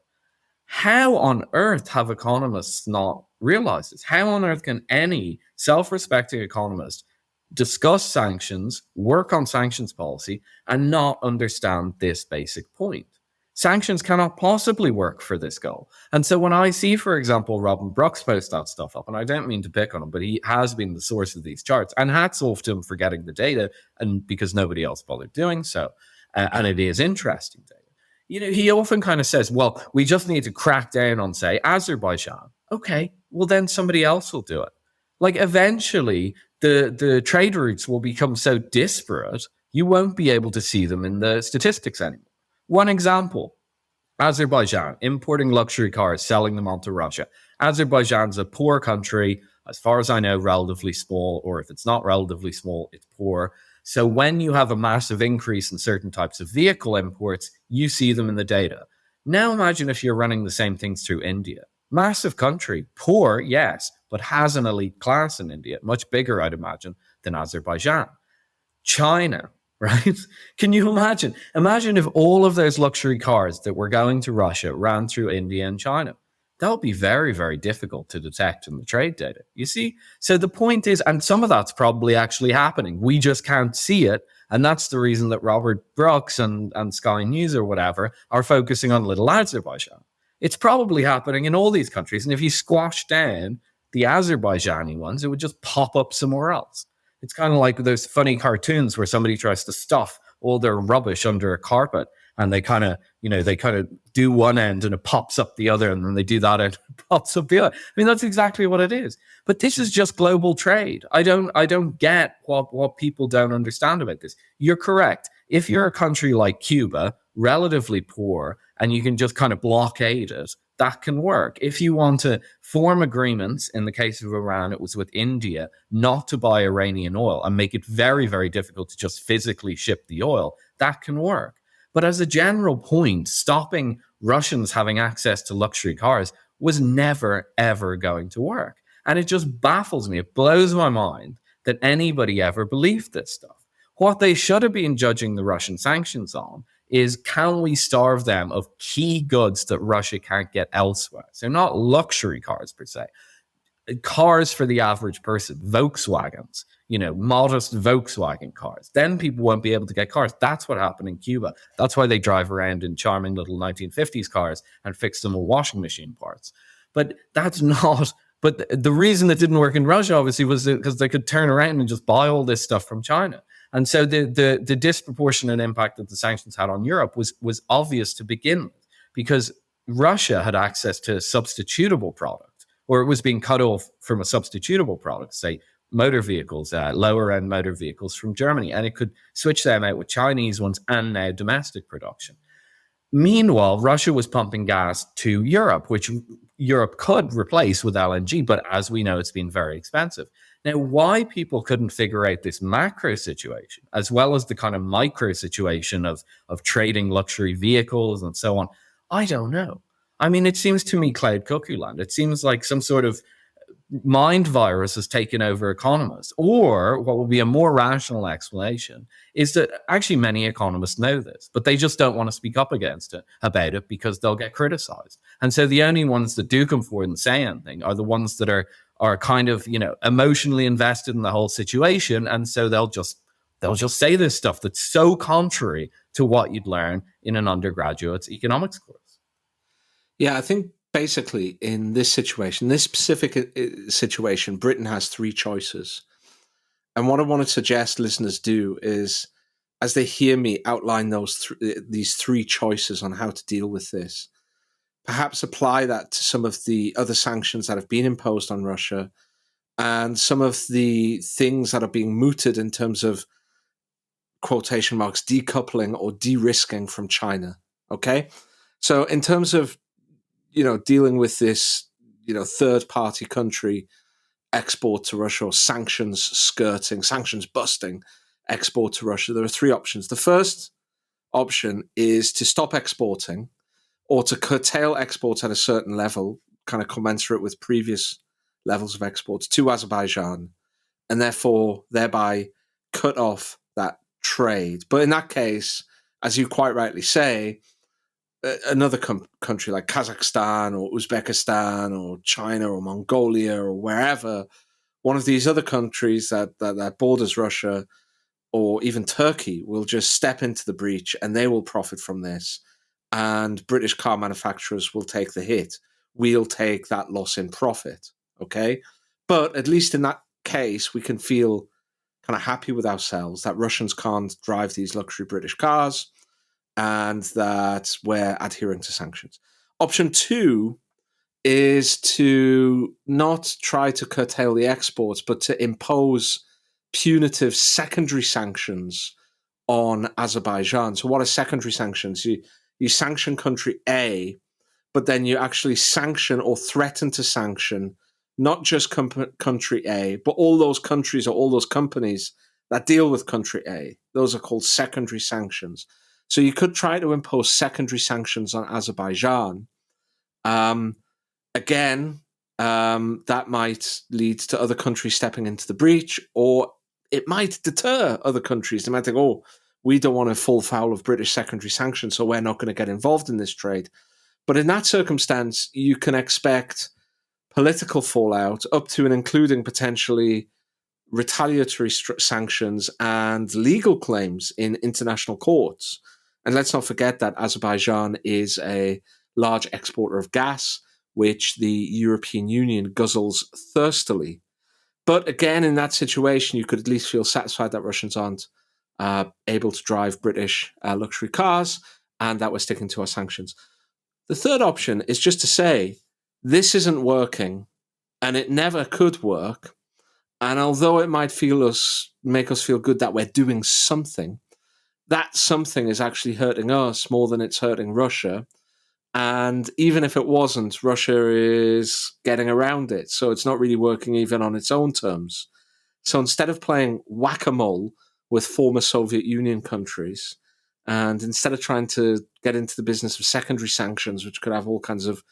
S3: How on earth have economists not realized this? How on earth can any self-respecting economist discuss sanctions, work on sanctions policy, and not understand this basic point? Sanctions cannot possibly work for this goal. And so when I see, for example, Robin Brooks post that stuff up, and I don't mean to pick on him, but he has been the source of these charts, and hats off to him for getting the data, and because nobody else bothered doing so. And it is interesting data. You know, he often kind of says, well, we just need to crack down on, say, Azerbaijan. Okay, well, then somebody else will do it. Like, eventually, the trade routes will become so disparate, you won't be able to see them in the statistics anymore. One example, Azerbaijan, importing luxury cars, selling them onto Russia. Azerbaijan's a poor country, as far as I know, relatively small, or if it's not relatively small, it's poor. So when you have a massive increase in certain types of vehicle imports, you see them in the data. Now imagine if you're running the same things through India. Massive country, poor, yes, but has an elite class in India, much bigger, I'd imagine, than Azerbaijan. China, right? Can you imagine? Imagine if all of those luxury cars that were going to Russia ran through India and China. That would be very, very difficult to detect in the trade data. You see? So the point is, and some of that's probably actually happening. We just can't see it. And that's the reason that Robert Brooks and Sky News or whatever are focusing on little Azerbaijan. It's probably happening in all these countries. And if you squash down the Azerbaijani ones, it would just pop up somewhere else. It's kind of like those funny cartoons where somebody tries to stuff all their rubbish under a carpet and they kind of do one end and it pops up the other and then they do that and it pops up the other. I mean, that's exactly what it is. But this is just global trade. I don't get what people don't understand about this. You're correct. If you're a country like Cuba, relatively poor, and you can just kind of blockade it, that can work. If you want to form agreements, in the case of Iran, it was with India, not to buy Iranian oil and make it very, very difficult to just physically ship the oil, that can work. But as a general point, stopping Russians having access to luxury cars was never, ever going to work. And it just baffles me. It blows my mind that anybody ever believed this stuff. What they should have been judging the Russian sanctions on is, can we starve them of key goods that Russia can't get elsewhere? So not luxury cars per se, cars for the average person, Volkswagens, modest Volkswagen cars. Then people won't be able to get cars. That's what happened in Cuba. That's why they drive around in charming little 1950s cars and fix them with washing machine parts. But that's not... But the reason it didn't work in Russia, obviously, was because they could turn around and just buy all this stuff from China. And so the disproportionate impact that the sanctions had on Europe was obvious to begin with, because Russia had access to a substitutable product, or it was being cut off from a substitutable product, say motor vehicles, lower end motor vehicles from Germany, and it could switch them out with Chinese ones and now domestic production. Meanwhile, Russia was pumping gas to Europe, which Europe could replace with LNG, but as we know, it's been very expensive. Now, why people couldn't figure out this macro situation, as well as the kind of micro situation of trading luxury vehicles and so on, I don't know. I mean, it seems to me cloud cuckoo land. It seems like some sort of mind virus has taken over economists. Or what will be a more rational explanation is that actually many economists know this, but they just don't want to speak up about it because they'll get criticized. And so the only ones that do come forward and say anything are the ones that are kind of, emotionally invested in the whole situation. And so they'll just say this stuff that's so contrary to what you'd learn in an undergraduate economics course.
S2: Yeah, I think basically in this situation, this specific situation, Britain has three choices. And what I want to suggest listeners do is, as they hear me outline these three choices on how to deal with this, perhaps apply that to some of the other sanctions that have been imposed on Russia and some of the things that are being mooted in terms of, quotation marks, decoupling or de-risking from China. Okay? So in terms of, dealing with this, third-party country export to Russia, or sanctions skirting, sanctions busting export to Russia, there are three options. The first option is to stop exporting or to curtail exports at a certain level, kind of commensurate with previous levels of exports to Azerbaijan, and thereby cut off that trade. But in that case, as you quite rightly say, another country like Kazakhstan or Uzbekistan or China or Mongolia or wherever, one of these other countries that borders Russia, or even Turkey, will just step into the breach and they will profit from this. And British car manufacturers will take the hit. We'll take that loss in profit. Okay? But at least in that case, we can feel kind of happy with ourselves that Russians can't drive these luxury British cars and that we're adhering to sanctions. Option two is to not try to curtail the exports, but to impose punitive secondary sanctions on Azerbaijan. So what are secondary sanctions? You sanction country A, but then you actually sanction or threaten to sanction not just country A, but all those countries or all those companies that deal with country A. Those are called secondary sanctions. So you could try to impose secondary sanctions on Azerbaijan. Again, that might lead to other countries stepping into the breach, or it might deter other countries. They might think, oh, we don't want to fall foul of British secondary sanctions, so we're not going to get involved in this trade. But in that circumstance, you can expect political fallout up to and including potentially retaliatory sanctions and legal claims in international courts. And let's not forget that Azerbaijan is a large exporter of gas, which the European Union guzzles thirstily. But again, in that situation, you could at least feel satisfied that Russians aren't able to drive British luxury cars and that we're sticking to our sanctions. The third option is just to say, this isn't working and it never could work. And although it might make us feel good that we're doing something, that something is actually hurting us more than it's hurting Russia. And even if it wasn't, Russia is getting around it. So it's not really working even on its own terms. So instead of playing whack-a-mole with former Soviet Union countries, and instead of trying to get into the business of secondary sanctions, which could have all kinds of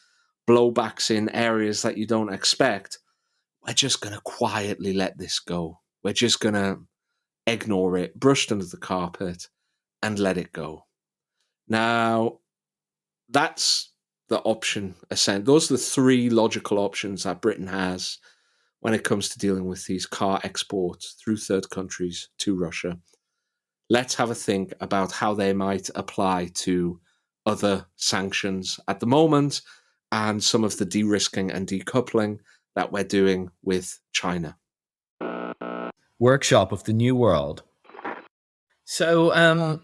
S2: blowbacks in areas that you don't expect, we're just going to quietly let this go. We're just going to ignore it, brush it under the carpet, and let it go. Now, that's the option. Those are the three logical options that Britain has when it comes to dealing with these car exports through third countries to Russia. Let's have a think about how they might apply to other sanctions at the moment and some of the de-risking and decoupling that we're doing with China.
S3: Workshop of the New World. So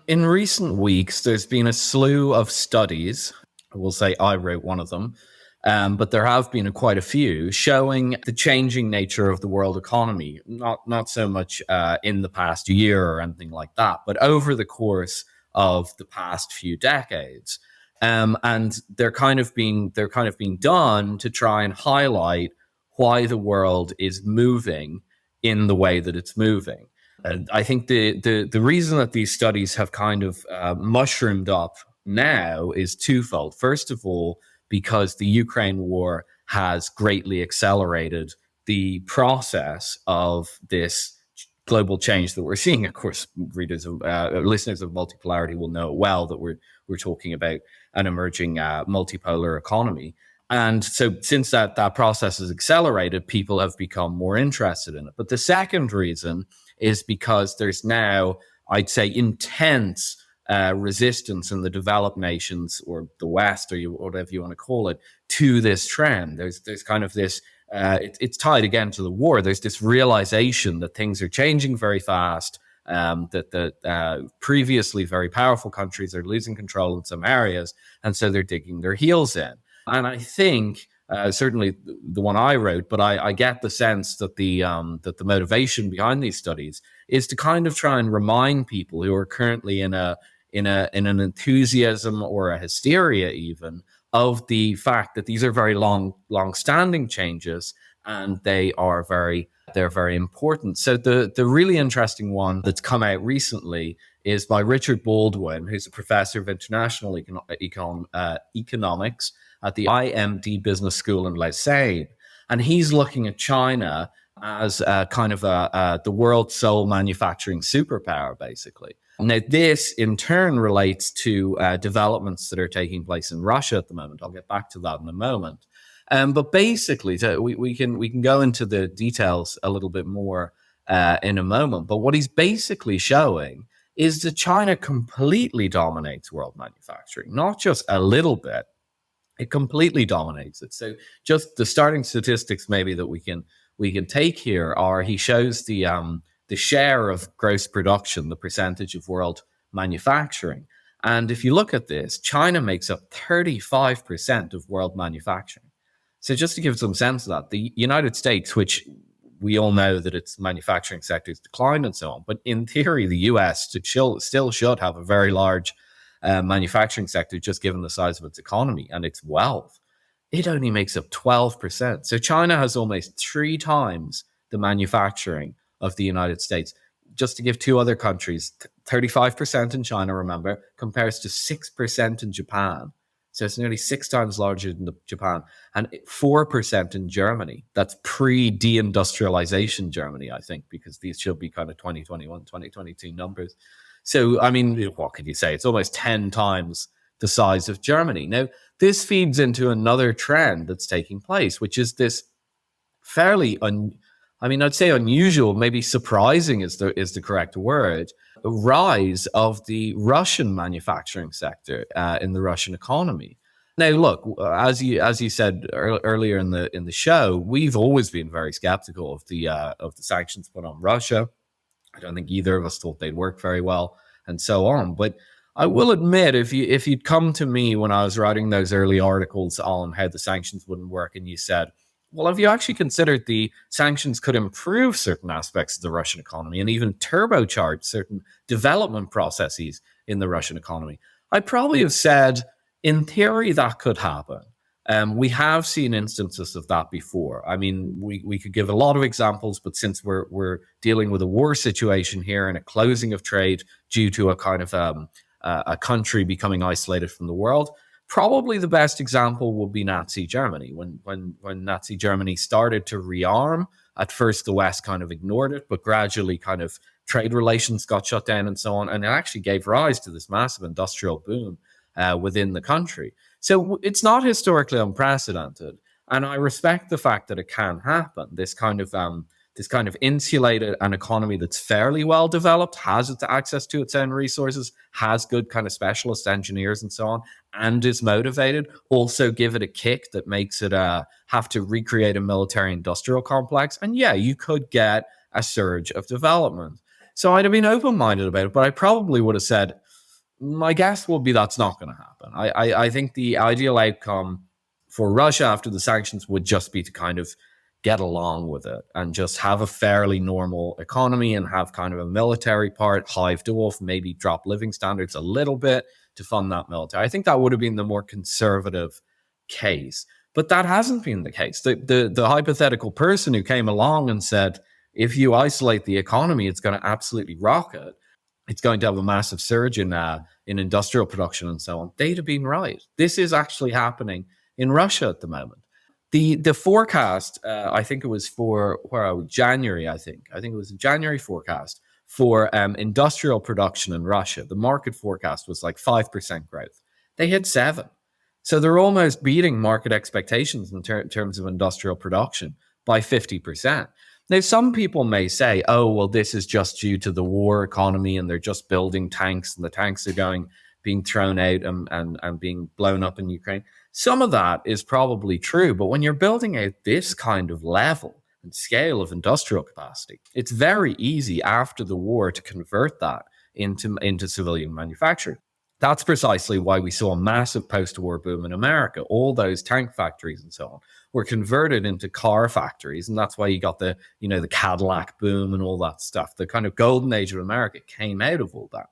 S3: in recent weeks, there's been a slew of studies. I will say I wrote one of them, but there have been quite a few showing the changing nature of the world economy, not so much in the past year or anything like that, but over the course of the past few decades. And they're kind of being done to try and highlight why the world is moving in the way that it's moving. And I think the reason that these studies have kind of mushroomed up now is twofold. First of all, because the Ukraine war has greatly accelerated the process of this global change that we're seeing. Of course, listeners of Multipolarity will know well that we're talking about an emerging multipolar economy. And so since that process has accelerated, people have become more interested in it. But the second reason is because there's now, I'd say, intense resistance in the developed nations, or the West, or whatever you want to call it, to this trend. There's kind of this, it's tied again to the war. There's this realization that things are changing very fast, that the previously very powerful countries are losing control in some areas, and so they're digging their heels in. And I think, certainly the one I wrote, but I get the sense that the motivation behind these studies is to kind of try and remind people who are currently in an enthusiasm or a hysteria even of the fact that these are very long-standing changes, and they're very important. So the really interesting one that's come out recently is by Richard Baldwin, who's a professor of international economics at the IMD Business School in Lausanne. And he's looking at China as kind of the world's sole manufacturing superpower, basically. Now, this in turn relates to developments that are taking place in Russia at the moment. I'll get back to that in a moment. But basically, so we can go into the details a little bit more in a moment. But what he's basically showing is that China completely dominates world manufacturing, not just a little bit. It completely dominates it. So just the starting statistics maybe that we can take here are, he shows the share of gross production, the percentage of world manufacturing. And if you look at this, China makes up 35% of world manufacturing. So just to give some sense of that, the United States, which we all know that its manufacturing sector has declined and so on, but in theory, the US still should have a very large manufacturing sector, just given the size of its economy and its wealth. It only makes up 12%. So China has almost 3 times the manufacturing of the United States. Just to give 2 other countries, 35% in China, remember, compares to 6% in Japan. So it's nearly 6 times larger than Japan, and 4% in Germany. That's pre-deindustrialization Germany, I think, because these should be kind of 2021, 2022 numbers. So, I mean, what could you say? It's almost 10 times the size of Germany. Now, this feeds into another trend that's taking place, which is this fairly, I'd say unusual, maybe surprising is the correct word, rise of the Russian manufacturing sector in the Russian economy. Now, look, as you said earlier in the show, we've always been very skeptical of the sanctions put on Russia. I don't think either of us thought they'd work very well, and so on. But I will admit, if you'd come to me when I was writing those early articles on how the sanctions wouldn't work, and you said, well, have you actually considered the sanctions could improve certain aspects of the Russian economy and even turbocharge certain development processes in the Russian economy? I'd probably have said, in theory, that could happen. We have seen instances of that before. I mean, we could give a lot of examples, but since we're dealing with a war situation here and a closing of trade due to a kind of a country becoming isolated from the world, probably the best example would be Nazi Germany. When Nazi Germany started to rearm, at first the West kind of ignored it, but gradually kind of trade relations got shut down and so on, and it actually gave rise to this massive industrial boom within the country. So it's not historically unprecedented, and I respect the fact that it can happen. This kind of insulated an economy that's fairly well developed, has access to its own resources, has good kind of specialist engineers and so on, and is motivated. Also give it a kick that makes it have to recreate a military industrial complex. And yeah, you could get a surge of development. So I'd have been open-minded about it, but I probably would have said, my guess will be that's not going to happen. I think the ideal outcome for Russia after the sanctions would just be to kind of get along with it and just have a fairly normal economy and have kind of a military part hived off, maybe drop living standards a little bit to fund that military. I think that would have been the more conservative case, but that hasn't been the case. The hypothetical person who came along and said, if you isolate the economy, it's going to absolutely rocket. It's going to have a massive surge in industrial production and so on. They'd have been right. This is actually happening in Russia at the moment. The forecast, I think it was for January. I think it was a January forecast for industrial production in Russia. The market forecast was like 5% growth. They hit 7%, so they're almost beating market expectations in terms of industrial production by 50%. Now, some people may say, "Oh, well, this is just due to the war economy, and they're just building tanks, and the tanks are being thrown out and being blown up in Ukraine." Some of that is probably true, but when you're building out this kind of level and scale of industrial capacity, it's very easy after the war to convert that into civilian manufacturing. That's precisely why we saw a massive post-war boom in America. All those tank factories and so on were converted into car factories, and that's why you got the Cadillac boom and all that stuff. The kind of golden age of America came out of all that.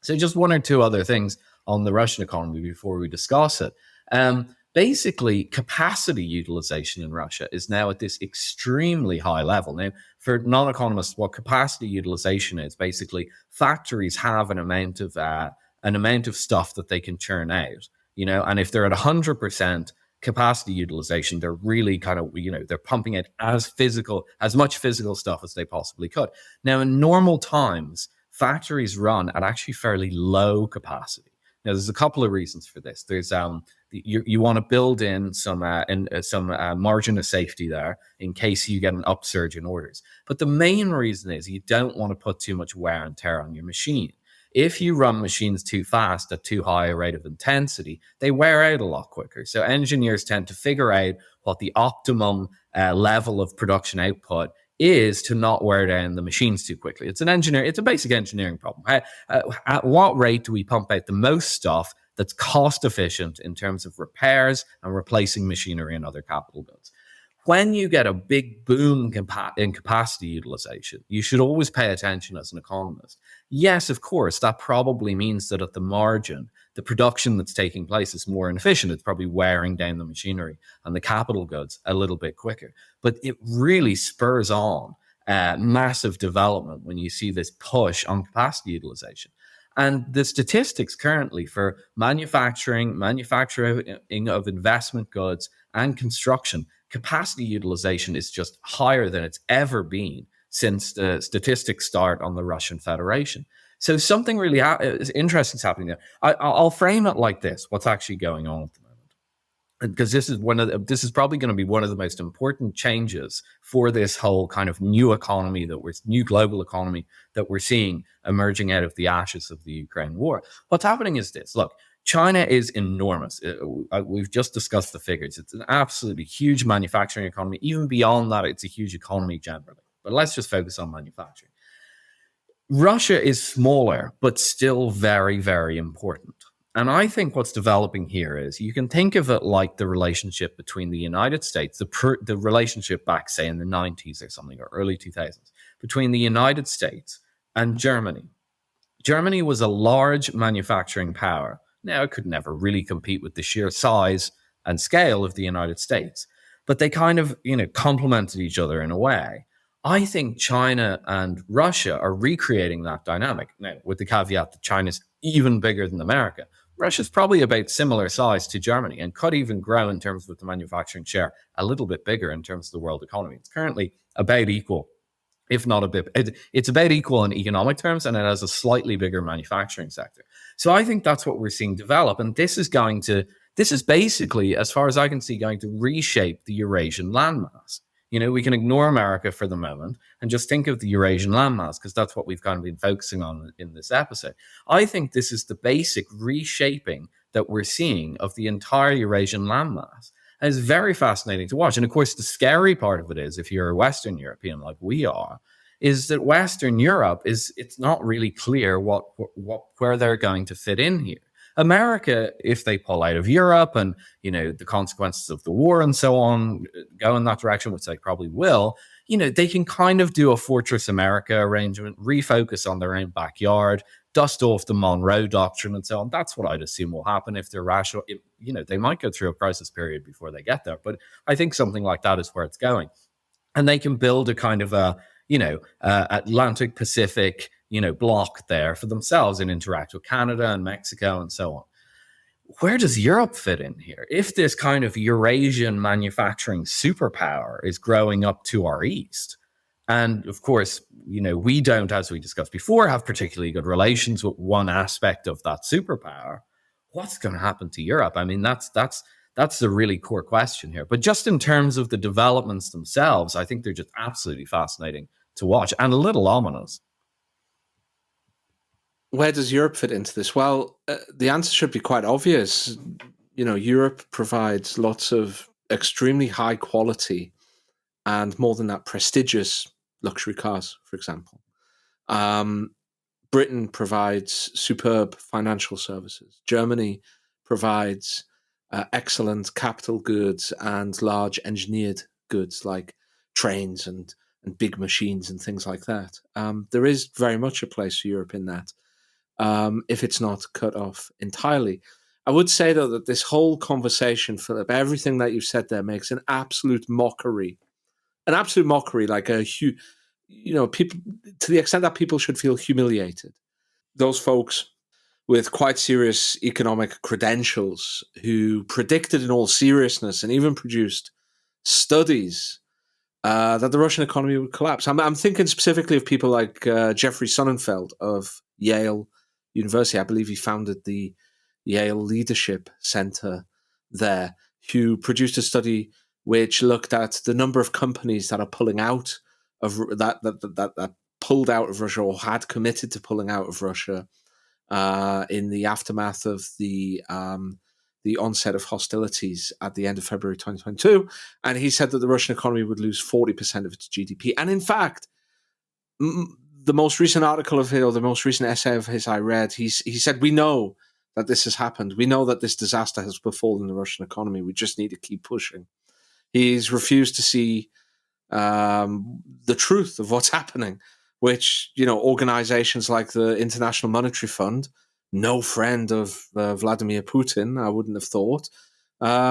S3: So just one or two other things on the Russian economy before we discuss it. Basically, capacity utilization in Russia is now at this extremely high level. Now, for non-economists, what capacity utilization is, basically factories have an amount of stuff that they can churn out, and if they're at 100% capacity utilization, they're really kind of, they're pumping out as much physical stuff as they possibly could. Now, in normal times, factories run at actually fairly low capacity. Now, there's a couple of reasons for this. There's you want to build in some margin of safety there in case you get an upsurge in orders. But the main reason is you don't want to put too much wear and tear on your machine. If you run machines too fast at too high a rate of intensity, they wear out a lot quicker. So engineers tend to figure out what the optimum level of production output is to not wear down the machines too quickly. It's a basic engineering problem. At what rate do we pump out the most stuff that's cost efficient in terms of repairs and replacing machinery and other capital goods? When you get a big boom in capacity utilization, you should always pay attention as an economist. Yes, of course, that probably means that at the margin, the production that's taking place is more inefficient. It's probably wearing down the machinery and the capital goods a little bit quicker. But it really spurs on massive development when you see this push on capacity utilization. And the statistics currently for manufacturing of investment goods and construction, capacity utilization is just higher than it's ever been since the statistics start on the Russian Federation. So something really interesting is happening there. I'll frame it like this: what's actually going on at the moment, because this is probably going to be one of the most important changes for this whole kind of new global economy that we're seeing emerging out of the ashes of the Ukraine war. What's happening is this: look, China is enormous. We've just discussed the figures. It's an absolutely huge manufacturing economy. Even beyond that, it's a huge economy generally. But let's just focus on manufacturing. Russia is smaller, but still very, very important. And I think what's developing here is you can think of it like the relationship between the United States, the relationship back, say, in the 90s or something, or early 2000s, between the United States and Germany. Germany was a large manufacturing power. Now, it could never really compete with the sheer size and scale of the United States, but they kind of, complemented each other in a way. I think China and Russia are recreating that dynamic. Now, with the caveat that China's even bigger than America. Russia's probably about similar size to Germany and could even grow in terms of the manufacturing share a little bit bigger in terms of the world economy. It's currently about equal, if not a bit. It's about equal in economic terms, and it has a slightly bigger manufacturing sector. So I think that's what we're seeing develop. And this is basically, as far as I can see, going to reshape the Eurasian landmass. We can ignore America for the moment and just think of the Eurasian landmass, because that's what we've kind of been focusing on in this episode. I think this is the basic reshaping that we're seeing of the entire Eurasian landmass. And it's very fascinating to watch. And of course, the scary part of it is, if you're a Western European like we are, is that Western Europe it's not really clear where they're going to fit in here. America, if they pull out of Europe and, the consequences of the war and so on go in that direction, which they probably will, they can kind of do a Fortress America arrangement, refocus on their own backyard, dust off the Monroe Doctrine and so on. That's what I'd assume will happen if they're rational. They might go through a crisis period before they get there, but I think something like that is where it's going. And they can build a kind of Atlantic Pacific, block there for themselves and interact with Canada and Mexico and so on. where does Europe fit in here? If this kind of Eurasian manufacturing superpower is growing up to our east, and of course, we don't, as we discussed before, have particularly good relations with one aspect of that superpower, what's going to happen to Europe? I mean, that's the really core question here. But just in terms of the developments themselves, I think they're just absolutely fascinating to watch and a little ominous.
S2: Where does Europe fit into this? Well, the answer should be quite obvious. Europe provides lots of extremely high quality and, more than that, prestigious luxury cars, for example. Britain provides superb financial services. Germany provides excellent capital goods and large engineered goods like trains and big machines and things like that. There is very much a place for Europe in that, if it's not cut off entirely. I would say, though, that this whole conversation, Philip, everything that you've said there makes an absolute mockery, like people, to the extent that people should feel humiliated. Those folks with quite serious economic credentials who predicted in all seriousness and even produced studies that the Russian economy would collapse. I'm thinking specifically of people like Jeffrey Sonnenfeld of Yale University. I believe he founded the Yale Leadership Center there, who produced a study which looked at the number of companies that are pulling out of that pulled out of Russia or had committed to pulling out of Russia in the aftermath of the onset of hostilities at the end of February 2022. And he said that the Russian economy would lose 40% of its GDP. And in fact, the most recent article of his, or the most recent essay of his I read, he said, we know that this has happened. We know that this disaster has befallen the Russian economy. We just need to keep pushing. He's refused to see the truth of what's happening, which, organizations like the International Monetary Fund, no friend of Vladimir Putin, I wouldn't have thought,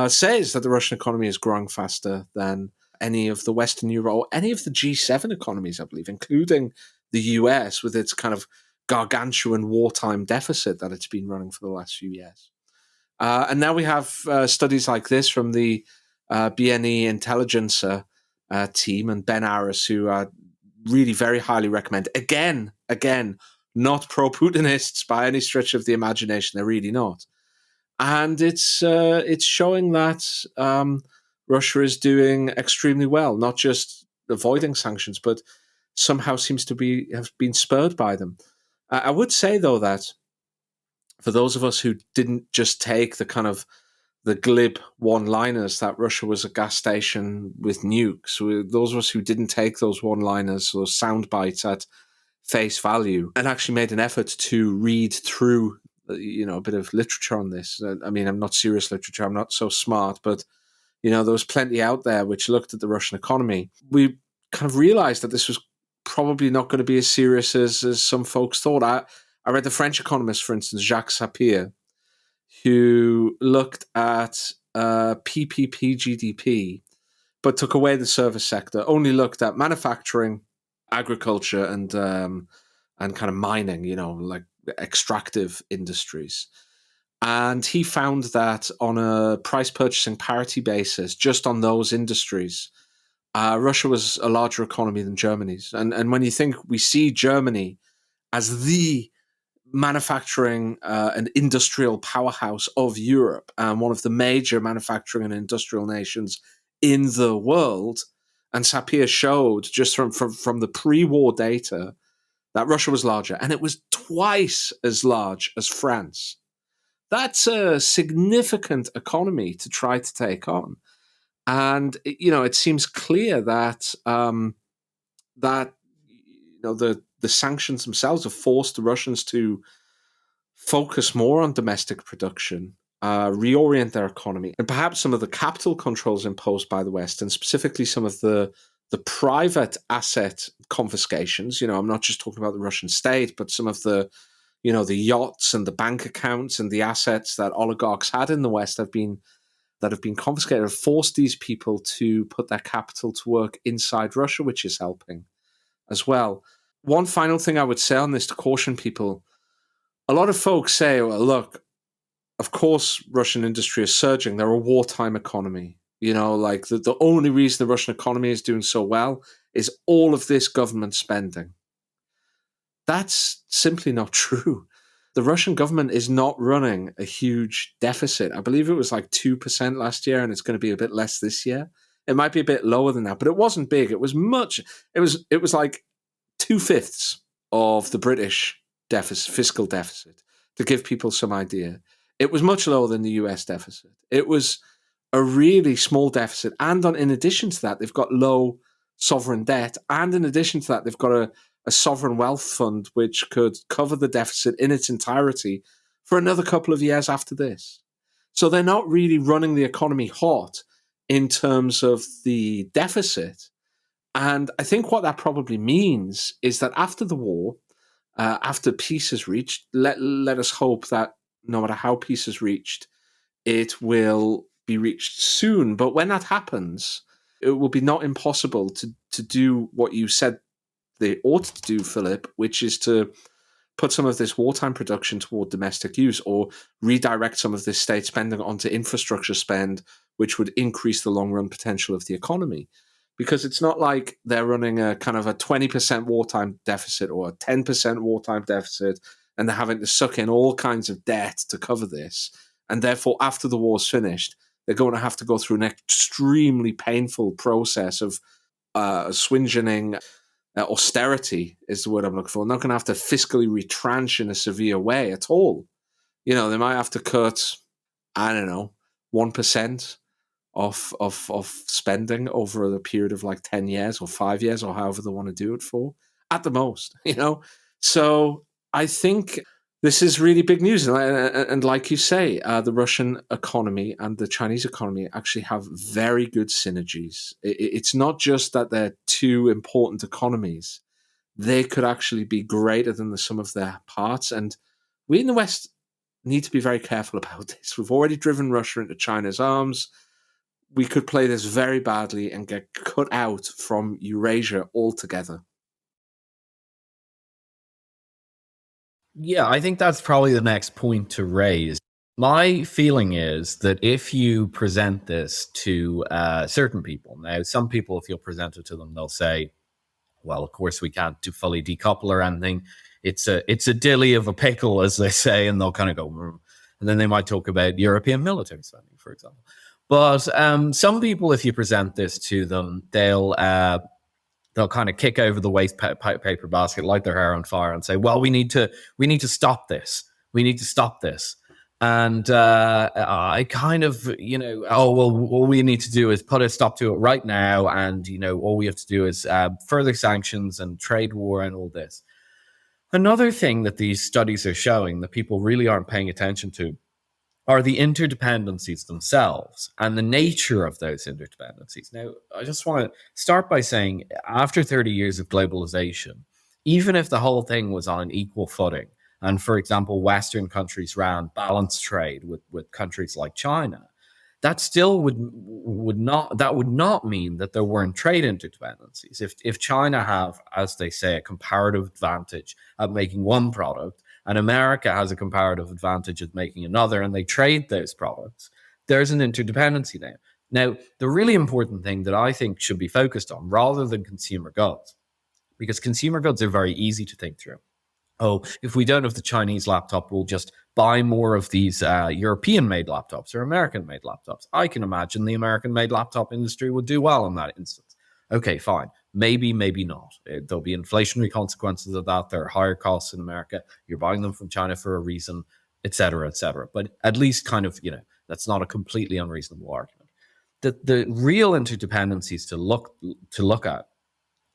S2: says that the Russian economy is growing faster than any of the Western Europe or any of the G7 economies, I believe, including the US with its kind of gargantuan wartime deficit that it's been running for the last few years. And now we have studies like this from the BNE Intelligencer team and Ben Aris, who are really very highly recommend. Again, not pro-Putinists by any stretch of the imagination. They're really not. And it's showing that Russia is doing extremely well, not just avoiding sanctions, but somehow seems to have been spurred by them. I would say, though, that for those of us who didn't just take the glib one-liners that Russia was a gas station with nukes, those of us who didn't take those one-liners, those sound bites at face value, and actually made an effort to read through a bit of literature on this. I mean, I'm not serious literature, I'm not so smart, but there was plenty out there which looked at the Russian economy. We kind of realized that this was probably not going to be as serious as some folks thought. I read the French economist, for instance, Jacques Sapir, who looked at PPP GDP, but took away the service sector, only looked at manufacturing, agriculture, and kind of mining, like extractive industries. And he found that on a price purchasing parity basis, just on those industries, Russia was a larger economy than Germany's. And when you think we see Germany as the manufacturing and industrial powerhouse of Europe and one of the major manufacturing and industrial nations in the world, and Sapir showed just from the pre-war data that Russia was larger, and it was twice as large as France. That's a significant economy to try to take on. And it seems clear that the sanctions themselves have forced the Russians to focus more on domestic production, reorient their economy, and perhaps some of the capital controls imposed by the West, and specifically some of the private asset confiscations. I'm not just talking about the Russian state, but some of the yachts and the bank accounts and the assets that oligarchs had in the West that have been confiscated, have forced these people to put their capital to work inside Russia, which is helping as well. One final thing I would say on this to caution people: a lot of folks say, well, look, of course, Russian industry is surging. They're a wartime economy. Like the only reason the Russian economy is doing so well is all of this government spending. That's simply not true. The Russian government is not running a huge deficit. I believe it was like 2% last year, and it's going to be a bit less this year. It might be a bit lower than that, but it wasn't big. It was like 2/5 of the British fiscal deficit, to give people some idea. It was much lower than the US deficit. It was a really small deficit. And in addition to that, they've got low sovereign debt. And in addition to that, they've got a sovereign wealth fund which could cover the deficit in its entirety for another couple of years after this. So they're not really running the economy hot in terms of the deficit. And I think what that probably means is that after the war, after peace is reached, let us hope that no matter how peace is reached, it will be reached soon. But when that happens, it will be not impossible to do what you said they ought to do, Philip, which is to put some of this wartime production toward domestic use, or redirect some of this state spending onto infrastructure spend, which would increase the long-run potential of the economy. Because it's not like they're running a kind of a 20% wartime deficit or a 10% wartime deficit, and they're having to suck in all kinds of debt to cover this. And therefore, after the war's finished, they're going to have to go through an extremely painful process of swingeing austerity is the word I'm looking for. They're not going to have to fiscally retrench in a severe way at all. They might have to cut, 1% of spending over the period of like 10 years or 5 years or however they want to do it for, at the most, So I think this is really big news. And like you say, the Russian economy and the Chinese economy actually have very good synergies. It's not just that they're two important economies. They could actually be greater than the sum of their parts. And we in the West need to be very careful about this. We've already driven Russia into China's arms. We could play this very badly and get cut out from Eurasia altogether.
S3: Yeah, I think that's probably the next point to raise. My feeling is that if you present this to certain people, now some people, if you'll present it to them, they'll say, well, of course we can't fully decouple or anything. It's a dilly of a pickle, as they say, and they'll kind of go, and then they might talk about European military spending, for example. But some people, if you present this to them, they'll kind of kick over the waste paper basket, light their hair on fire, and say, "Well, we need to stop this. We need to stop this." And I kind of, all we need to do is put a stop to it right now, and all we have to do is further sanctions and trade war and all this. Another thing that these studies are showing that people really aren't paying attention to are the interdependencies themselves and the nature of those interdependencies. Now, I just want to start by saying, after 30 years of globalization, even if the whole thing was on an equal footing, and for example, Western countries ran balanced trade with countries like China, that still would not mean that there weren't trade interdependencies. If China have, as they say, a comparative advantage at making one product, and America has a comparative advantage at making another, and they trade those products, there's an interdependency there. Now, the really important thing that I think should be focused on, rather than consumer goods, because consumer goods are very easy to think through. Oh, if we don't have the Chinese laptop, we'll just buy more of these European-made laptops or American-made laptops. I can imagine the American-made laptop industry would do well in that instance. Okay, fine. Maybe, maybe not. There'll be inflationary consequences of that. There are higher costs in America. You're buying them from China for a reason, et cetera, et cetera. But at least kind of, that's not a completely unreasonable argument. The real interdependencies to look at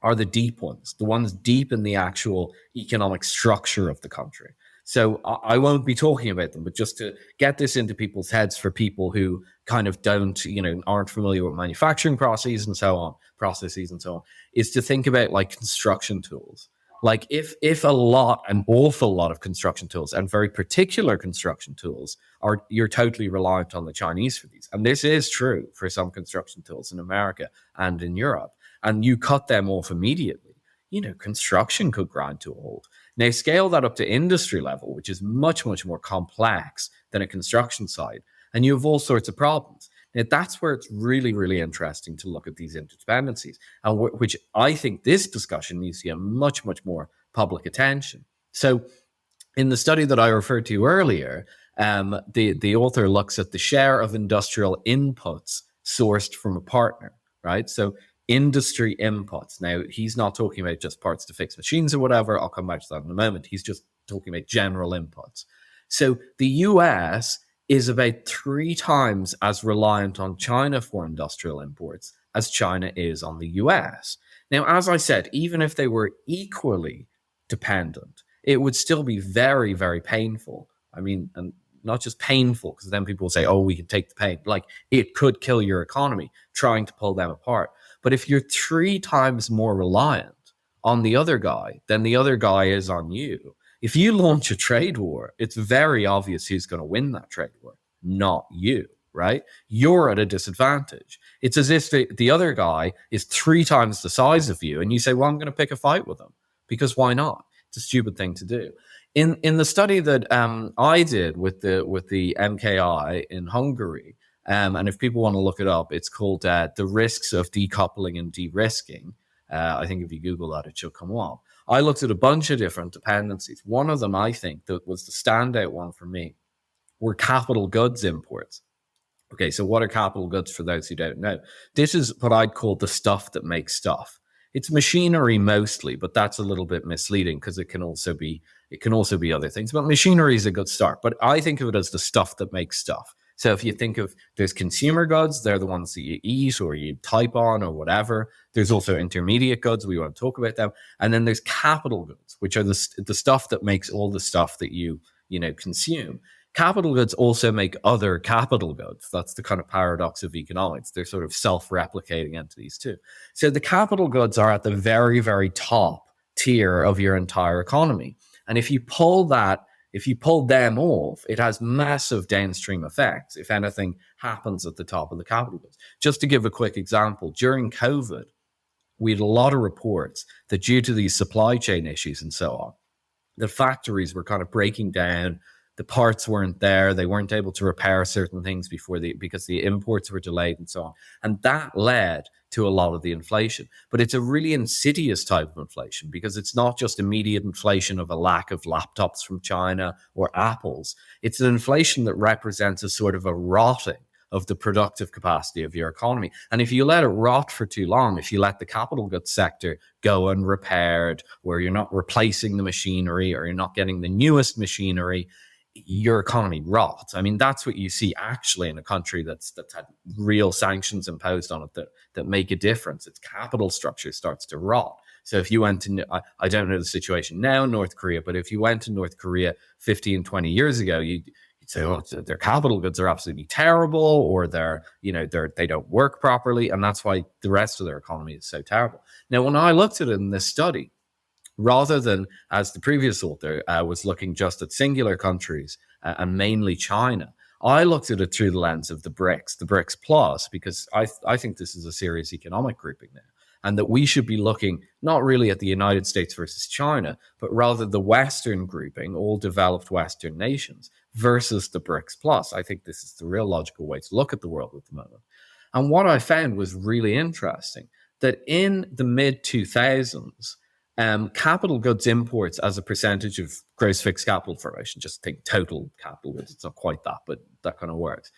S3: are the deep ones, the ones deep in the actual economic structure of the country. So I won't be talking about them, but just to get this into people's heads for people who kind of aren't familiar with manufacturing processes and so on, is to think about like construction tools. Like if an awful lot of construction tools and very particular construction tools you're totally reliant on the Chinese for these. And this is true for some construction tools in America and in Europe. And you cut them off immediately, construction could grind to a halt. Now, scale that up to industry level, which is much, much more complex than a construction site, and you have all sorts of problems. Now, that's where it's really, really interesting to look at these interdependencies, and which I think this discussion needs to get much, much more public attention. So in the study that I referred to earlier, the author looks at the share of industrial inputs sourced from a partner, right? So industry inputs. Now, he's not talking about just parts to fix machines or whatever. I'll come back to that in a moment. He's just talking about general inputs. So the US is about 3 times as reliant on China for industrial imports as China is on the US. Now, as I said, even if they were equally dependent, it would still be very, very painful. I mean, and not just painful, because then people will say, oh, we can take the pain. Like, it could kill your economy trying to pull them apart. But if you're 3 times more reliant on the other guy than the other guy is on you, if you launch a trade war, it's very obvious who's going to win that trade war, not you, right? You're at a disadvantage. It's as if the other guy is 3 times the size of you, and you say, well, I'm going to pick a fight with him, because why not? It's a stupid thing to do. In the study that I did with the MKI in Hungary, and if people want to look it up, it's called The Risks of Decoupling and De-Risking. I think if you Google that, it should come up. I looked at a bunch of different dependencies. One of them, I think, that was the standout one for me, were capital goods imports. Okay, so what are capital goods for those who don't know? This is what I'd call the stuff that makes stuff. It's machinery mostly, but that's a little bit misleading because it can also be other things. But machinery is a good start. But I think of it as the stuff that makes stuff. So if you think of, there's consumer goods, they're the ones that you eat or you type on or whatever. There's also intermediate goods, we want to talk about them. And then there's capital goods, which are the stuff that makes all the stuff that you consume. Capital goods also make other capital goods. That's the kind of paradox of economics. They're sort of self-replicating entities too. So the capital goods are at the very, very top tier of your entire economy. And if you pull them off, it has massive downstream effects if anything happens at the top of the capital goods. Just to give a quick example, during COVID, we had a lot of reports that due to these supply chain issues and so on, the factories were kind of breaking down. The parts weren't there. They weren't able to repair certain things because the imports were delayed and so on. And that led to a lot of the inflation. But it's a really insidious type of inflation because it's not just immediate inflation of a lack of laptops from China or Apple's. It's an inflation that represents a sort of a rotting of the productive capacity of your economy. And if you let it rot for too long, if you let the capital goods sector go unrepaired, where you're not replacing the machinery or you're not getting the newest machinery, your economy rots. I mean, that's what you see actually in a country that's had real sanctions imposed on it that make a difference. Its capital structure starts to rot. So if you went to, I don't know the situation now in North Korea, but if you went to North Korea 15, 20 years ago, you'd say, oh, their capital goods are absolutely terrible, or they don't work properly, and that's why the rest of their economy is so terrible. Now, when I looked at it in this study, rather than, as the previous author was looking just at singular countries and mainly China, I looked at it through the lens of the BRICS Plus, because I think this is a serious economic grouping now, and that we should be looking not really at the United States versus China, but rather the Western grouping, all developed Western nations, versus the BRICS Plus. I think this is the real logical way to look at the world at the moment. And what I found was really interesting, that in the mid-2000s, capital goods imports as a percentage of gross fixed capital formation, just think total capital goods, it's not quite that, but that kind of works.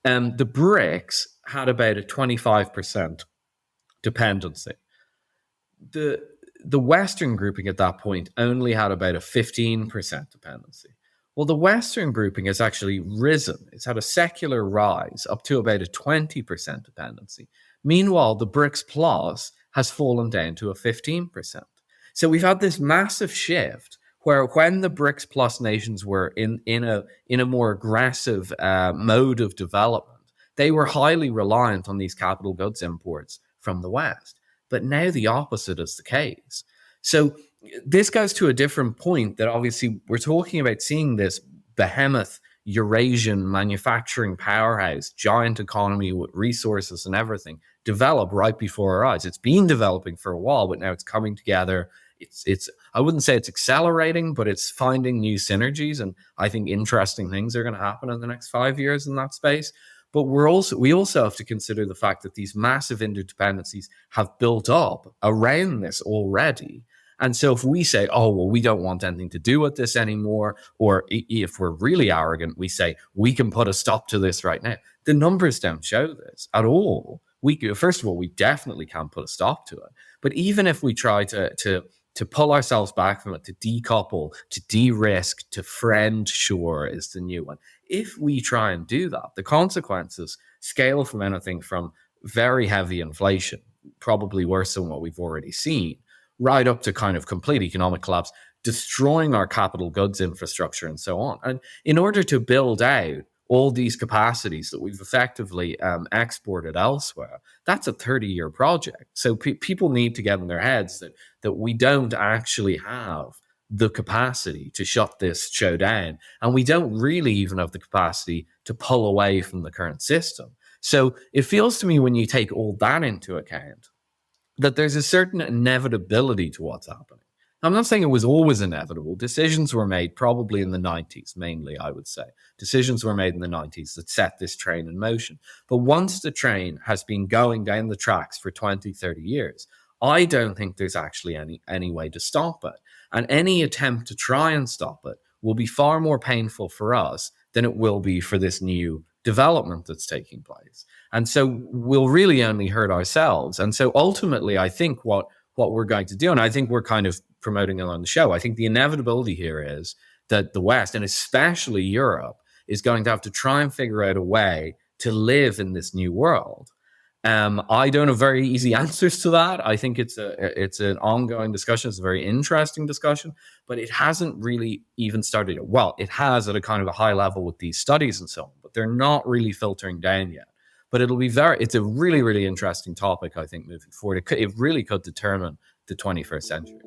S3: The BRICS had about a 25% dependency. The Western grouping at that point only had about a 15% dependency. Well, the Western grouping has actually risen. It's had a secular rise up to about a 20% dependency. Meanwhile, the BRICS Plus has fallen down to a 15%. So we've had this massive shift where when the BRICS Plus nations were in a more aggressive mode of development, they were highly reliant on these capital goods imports from the West. But now the opposite is the case. So this goes to a different point, that obviously we're talking about seeing this behemoth Eurasian manufacturing powerhouse, giant economy with resources and everything develop right before our eyes. It's been developing for a while, but now it's coming together. I wouldn't say it's accelerating, but it's finding new synergies. And I think interesting things are going to happen in the next 5 years in that space. But we also have to consider the fact that these massive interdependencies have built up around this already. And so if we say, oh, well, we don't want anything to do with this anymore, or if we're really arrogant, we say we can put a stop to this right now, the numbers don't show this at all. First of all, we definitely can't put a stop to it. But even if we try to pull ourselves back from it, to decouple, to de-risk, to friend shore is the new one. If we try and do that, the consequences scale from anything from very heavy inflation, probably worse than what we've already seen, right up to kind of complete economic collapse, destroying our capital goods infrastructure and so on. And in order to build out all these capacities that we've effectively exported elsewhere, that's a 30-year project. So people need to get in their heads that we don't actually have the capacity to shut this show down. And we don't really even have the capacity to pull away from the current system. So it feels to me, when you take all that into account, that there's a certain inevitability to what's happening. I'm not saying it was always inevitable. Decisions were made probably in the 90s, mainly, I would say. Decisions were made in the 90s that set this train in motion. But once the train has been going down the tracks for 20, 30 years, I don't think there's actually any way to stop it. And any attempt to try and stop it will be far more painful for us than it will be for this new development that's taking place. And so we'll really only hurt ourselves. And so ultimately, I think what we're going to do, and I think we're kind of promoting it on the show, I think the inevitability here is that the West, and especially Europe, is going to have to try and figure out a way to live in this new world. I don't have very easy answers to that. I think it's an ongoing discussion. It's a very interesting discussion, but it hasn't really even started yet. Well, it has at a kind of a high level with these studies and so on, but they're not really filtering down yet. But it's a really, really interesting topic, I think, moving forward. It really could determine the 21st century.